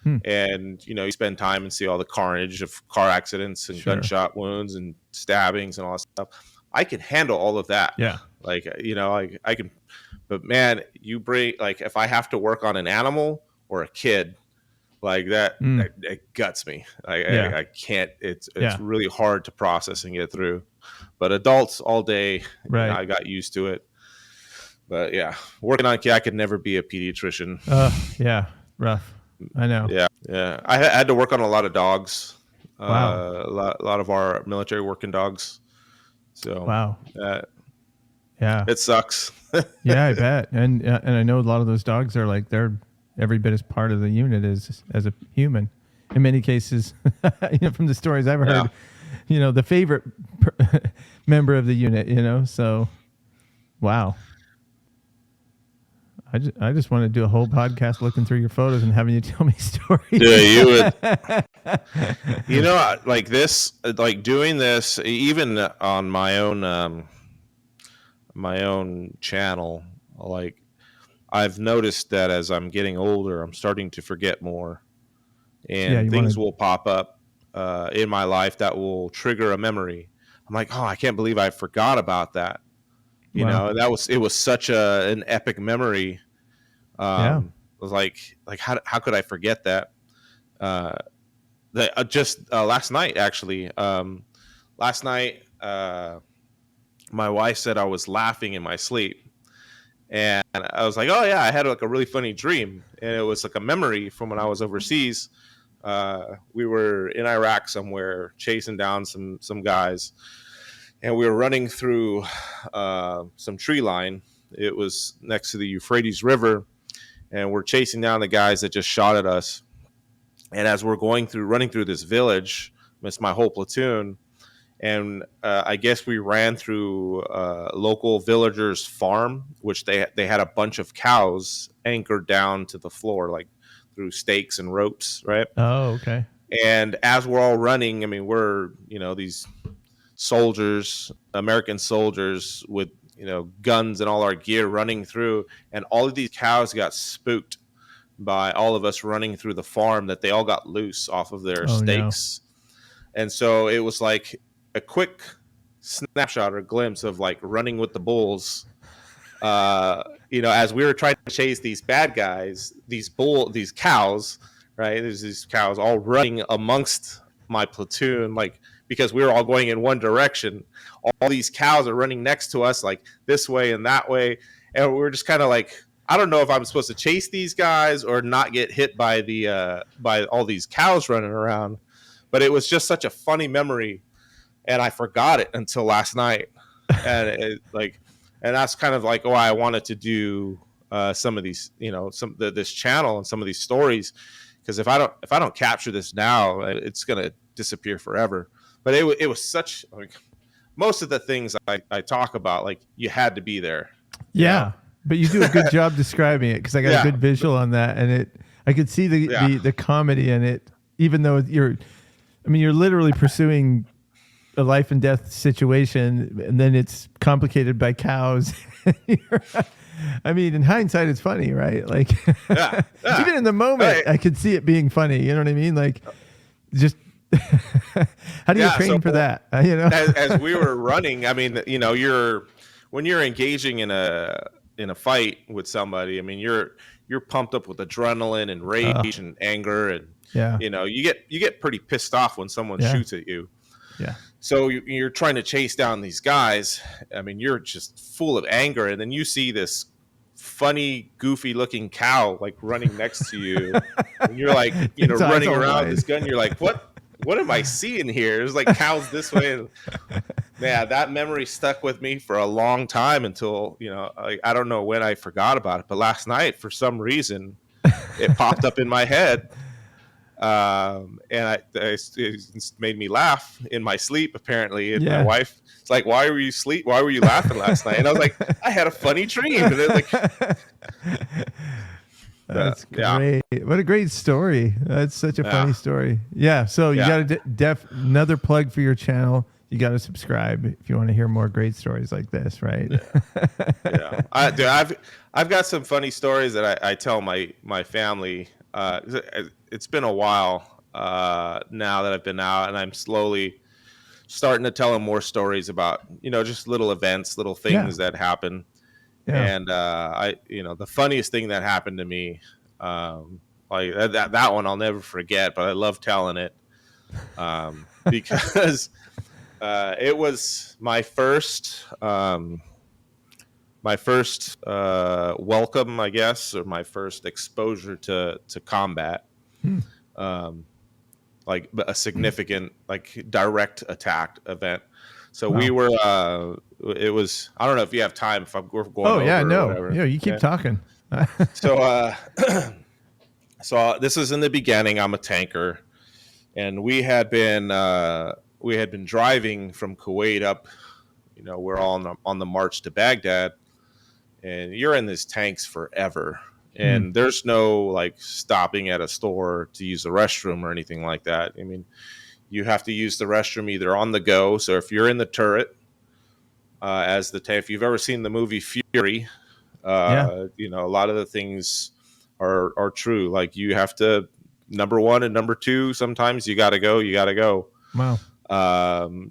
And, you spend time and see all the carnage of car accidents and gunshot wounds and stabbings and all that stuff. I can handle all of that. Yeah. Like, I can, but man, if I have to work on an animal or a kid like that, it guts me. I can't, it's really hard to process and get through, but adults all day, right. I got used to it. But yeah, working on I could never be a pediatrician. Yeah, rough. I know. Yeah. I had to work on a lot of dogs. Wow. A lot of our military working dogs. So wow. Yeah, it sucks. Yeah, I bet. And I know a lot of those dogs are they're every bit as part of the unit as a human. In many cases, from the stories I've heard, the favorite member of the unit. So, wow. I just want to do a whole podcast looking through your photos and having you tell me stories. Yeah, you would. Like this, like doing this, even on my own channel, like I've noticed that as I'm getting older, I'm starting to forget more, and things will pop up in my life that will trigger a memory. I'm like, oh, I can't believe I forgot about that. It was such an epic memory. It was like how could I forget that? Last night, actually. Last night, my wife said I was laughing in my sleep, and I was like, oh yeah, I had like a really funny dream, and it was like a memory from when I was overseas. We were in Iraq somewhere chasing down some guys. And we were running through some tree line. It was next to the Euphrates River, and we're chasing down the guys that just shot at us. And as we're running through this village, it's my whole platoon, and I guess we ran through local villagers' farm, which they had a bunch of cows anchored down to the floor, like through stakes and ropes, right? Oh, okay. And as we're all running, I mean, we're these soldiers, American soldiers with guns and all our gear running through, and all of these cows got spooked by all of us running through the farm, that they all got loose off of their stakes. And so it was like a quick snapshot or glimpse of like running with the bulls. As we were trying to chase these bad guys, these cows, right? There's these cows all running amongst my platoon, like, because we were all going in one direction. All these cows are running next to us, like this way and that way. And we were just kind of like, I don't know if I'm supposed to chase these guys or not get hit by by all these cows running around. But it was just such a funny memory, and I forgot it until last night. And that's kind of like why I wanted to do some of these, this channel and some of these stories, because if I don't capture this now, it's gonna disappear forever. But it was such, like, most of the things I talk about, like, you had to be there. Yeah, but you do a good job describing it, because I got a good visual on that, and I could see the comedy in it, even though you're literally pursuing a life and death situation, and then it's complicated by cows. I mean, in hindsight, it's funny, right? Like, even in the moment, I could see it being funny. You know what I mean? Like, just how do you train for that? As we were running, I mean, when you're engaging in a fight with somebody, I mean, you're pumped up with adrenaline and rage and anger, and you get pretty pissed off when someone shoots at you. Yeah. So you're trying to chase down these guys. I mean, you're just full of anger, and then you see this funny, goofy-looking cow like running next to you, and you're like, running around with this gun. You're like, what am I seeing here? There's like cows this way. And, that memory stuck with me for a long time until I don't know when I forgot about it, but last night for some reason it popped up in my head. And it made me laugh in my sleep, apparently. And my wife, it's like, why were you laughing last night? And I was like, I had a funny dream. And then, that's great. What a great story. That's such a funny story. Yeah. So you got another plug for your channel. You got to subscribe if you want to hear more great stories like this, right? I've got some funny stories that I tell my family. It's been a while now that I've been out, and I'm slowly starting to tell them more stories about, just little events, little things that happen. Yeah. And the funniest thing that happened to me, like that one I'll never forget, but I love telling it because it was my first welcome, I guess, or my first exposure to combat. Like a significant, like, direct attack event. So we were, it was, I don't know if you have time, if we're going over or whatever. Yeah, you keep talking. So this is in the beginning. I'm a tanker, and we had been driving from Kuwait up, we're all on the march to Baghdad, and you're in these tanks forever. And there's no like stopping at a store to use the restroom or anything like that. I mean, you have to use the restroom either on the go. So if you're in the turret, if you've ever seen the movie Fury, a lot of the things are true. Like, you have to, number one and number two, sometimes you got to go. Wow.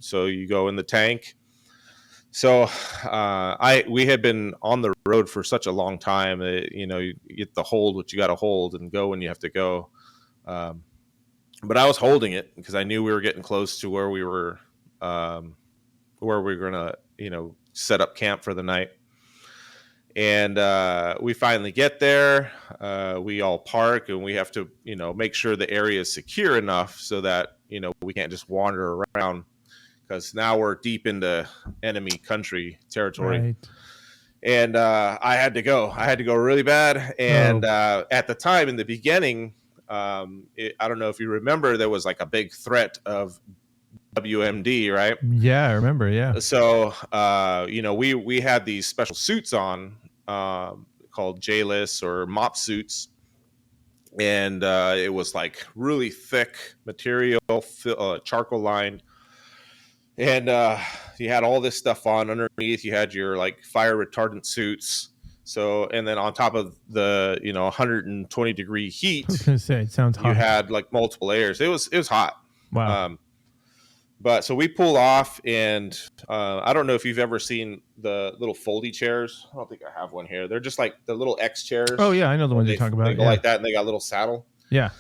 So you go in the tank. So we had been on the road for such a long time that, you get to hold what you got to hold and go when you have to go. But I was holding it because I knew we were getting close to where we were going to, set up camp for the night. And we finally get there. We all park, and we have to, make sure the area is secure enough so that, we can't just wander around, because now we're deep into enemy country territory. Right. And I had to go really bad. And at the time, in the beginning, I don't know if you remember, there was like a big threat of WMD, right? Yeah, I remember. Yeah. So, we had these special suits on called J-less or mop suits. And it was like really thick material, charcoal lined. And you had all this stuff on underneath. You had your like fire retardant suits. So, and then on top of the 120-degree heat, I was gonna say, it sounds hot. you had like multiple layers. It was hot. Wow. But so we pull off, and I don't know if you've ever seen the little foldy chairs. I don't think I have one here. They're just like the little X chairs. Oh yeah, I know the ones you talk about. They go like that, and they got a little saddle. Yeah.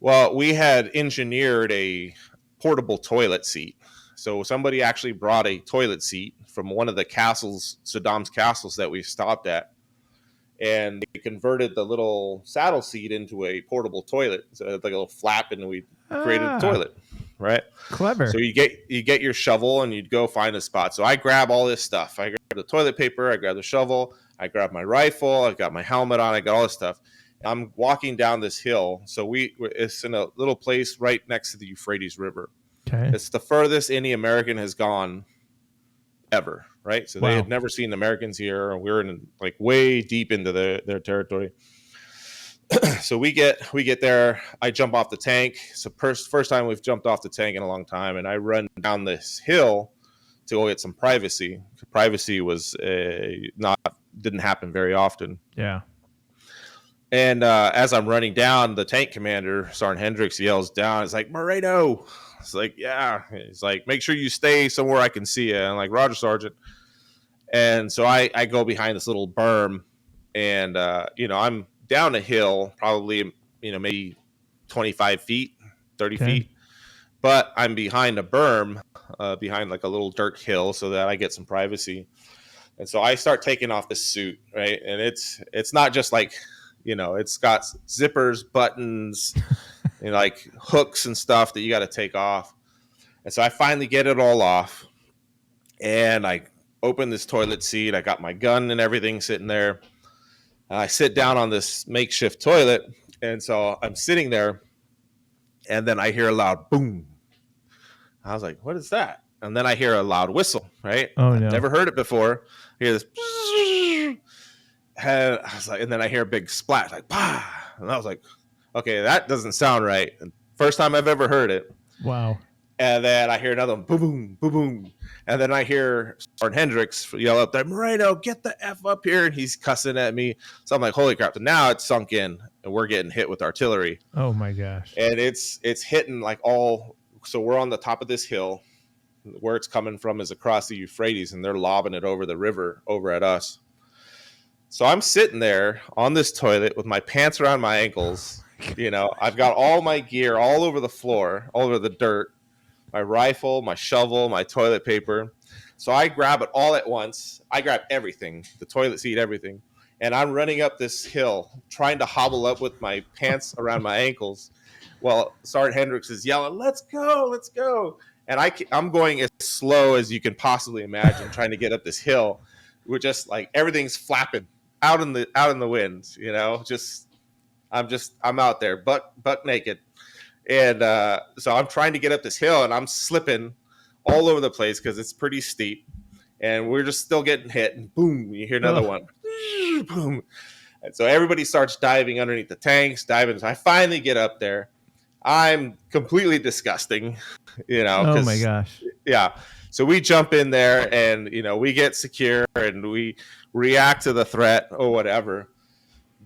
Well, we had engineered a portable toilet seat. So somebody actually brought a toilet seat from one of the castles, Saddam's castles that we stopped at, and they converted the little saddle seat into a portable toilet. So it had like a little flap, and we created a toilet, right? Clever. So you get your shovel, and you'd go find a spot. So I grab all this stuff. I grab the toilet paper. I grab the shovel. I grab my rifle. I got my helmet on. I got all this stuff. I'm walking down this hill. So it's in a little place right next to the Euphrates River. Okay. It's the furthest any American has gone ever, right? So they had never seen Americans here, and we're in like way deep into their territory. So we get there. I jump off the tank. It's the first time we've jumped off the tank in a long time, and I run down this hill to go get some privacy. Privacy was didn't happen very often. Yeah. And as I'm running down, the tank commander, Sergeant Hendricks, yells down. It's like, Moreno. It's like, yeah. He's like, make sure you stay somewhere I can see you. And I'm like, Roger, Sergeant. And so I go behind this little berm, and I'm down a hill, probably maybe 25 feet, 30 feet. But I'm behind a berm, behind like a little dirt hill, so that I get some privacy. And so I start taking off this suit, right? And it's not just like, it's got zippers, buttons, like hooks and stuff that you got to take off. And so I finally get it all off, and I open this toilet seat. I got my gun and everything sitting there. I sit down on this makeshift toilet, and so I'm sitting there, and then I hear a loud boom. I was like, what is that? And then I hear a loud whistle, right? Oh, no. I've never heard it before. I hear this. And I was like, and then I hear a big splash, like, bah. And I was like, okay, that doesn't sound right. And first time I've ever heard it. Wow. And then I hear another one, boom, boom, boom, boom. And then I hear Sergeant Hendricks yell up there, Moreno, get the F up here. And he's cussing at me. So I'm like, holy crap. And now it's sunk in, and we're getting hit with artillery. Oh, my gosh. And it's hitting like all. So we're on the top of this hill. Where it's coming from is across the Euphrates, and they're lobbing it over the river over at us. So I'm sitting there on this toilet with my pants around my ankles. I've got all my gear all over the floor, all over the dirt. My rifle, my shovel, my toilet paper. So I grab it all at once. I grab everything, the toilet seat, everything. And I'm running up this hill, trying to hobble up with my pants around my ankles. Well, Sergeant Hendricks is yelling, let's go, let's go. And I'm going as slow as you can possibly imagine, trying to get up this hill. We're just like, everything's flapping out in the wind, I'm out there, buck naked. And so I'm trying to get up this hill, and I'm slipping all over the place because it's pretty steep. And we're just still getting hit. And boom, you hear another one. Boom. And so everybody starts diving underneath the tanks, diving. So I finally get up there. I'm completely disgusting, Oh, my gosh. Yeah. So we jump in there, and, we get secure, and we react to the threat or whatever.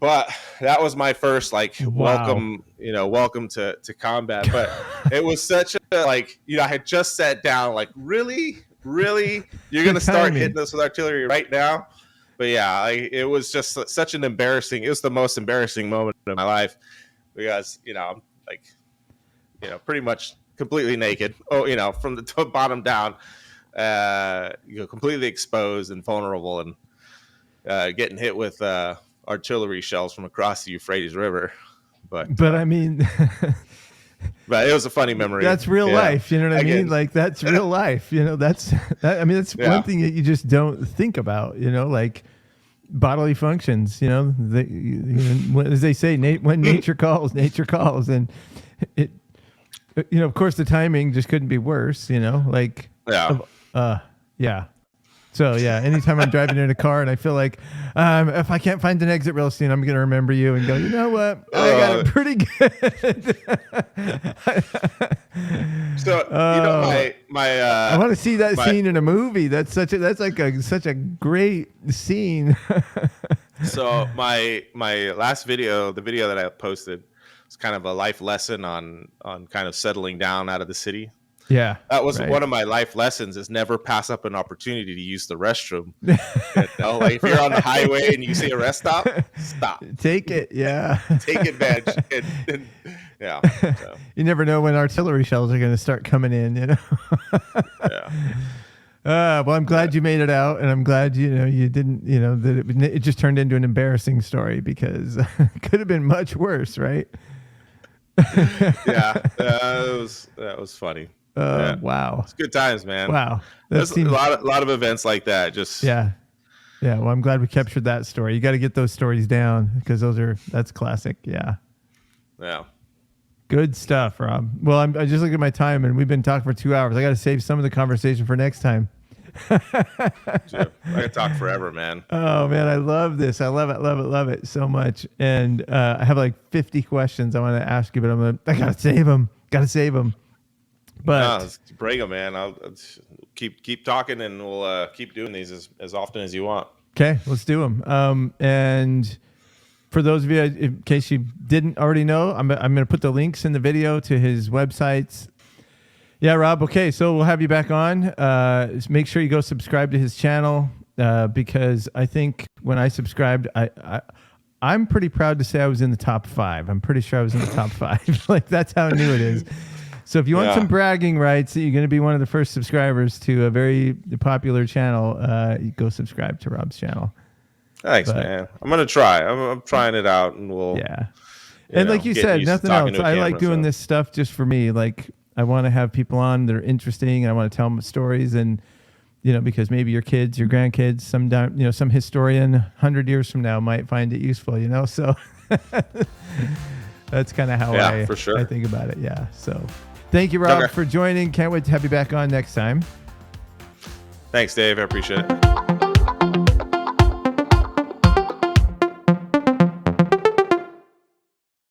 But that was my first welcome to combat. But it was such a I had just sat down really you're gonna start hitting us with artillery right now. But yeah, it was just such an embarrassing. It was the most embarrassing moment of my life because I'm pretty much completely naked. Oh, from the bottom down, completely exposed and vulnerable, and getting hit with artillery shells from across the Euphrates River. But I mean, but it was a funny memory. That's real life. You know what I mean? Like that's real life. That's one thing that you just don't think about, like bodily functions, as they say, when nature calls, nature calls. And of course, the timing just couldn't be worse. Like, yeah. So yeah, anytime I'm driving in a car and I feel like if I can't find an exit real soon, I'm gonna remember you and go, you know what? I got it pretty good. So my I want to see that scene in a movie. That's such a great scene. So my last video, the video that I posted, was kind of a life lesson on kind of settling down out of the city. Yeah, that was one of my life lessons: is never pass up an opportunity to use the restroom. Like if you're on the highway and you see a rest stop, stop. Take it, yeah. Take advantage. Yeah. So. You never know when artillery shells are going to start coming in. Yeah. Well, I'm glad you made it out, and I'm glad you didn't. That it just turned into an embarrassing story, because it could have been much worse, right? Yeah, that was funny. Wow, it's good times, man. Wow, there's a lot of events like that. Just yeah. Well, I'm glad we captured that story. You got to get those stories down, because that's classic. Yeah. Good stuff, Rob. Well, I just looked at my time, and we've been talking for 2 hours. I got to save some of the conversation for next time. I could talk forever, man. Oh man, I love this. I love it so much. And I have like 50 questions I want to ask you, but I gotta save them. But bring them, man. I'll keep talking, and we'll keep doing these as often as you want. Okay, let's do them. And for those of you, in case you didn't already know, I'm going to put the links in the video to his websites. Yeah, Rob. Okay, so we'll have you back on. Make sure you go subscribe to his channel, because I think when I subscribed, I'm pretty proud to say I was in the top 5. I'm pretty sure I was in the top 5. Like, that's how new it is. So if you want some bragging rights that you're going to be one of the first subscribers to a very popular channel, you go subscribe to Rob's channel. Thanks, man. I'm going to try. I'm trying it out, and we'll... Yeah. And like you said, nothing else. I like doing this stuff just for me. Like, I want to have people on that are interesting, and I want to tell them stories, and because maybe your kids, your grandkids, some historian 100 years from now might find it useful. So that's kind of how I think about it. Yeah. So thank you, Rob, for joining. Can't wait to have you back on next time. Thanks, Dave. I appreciate it.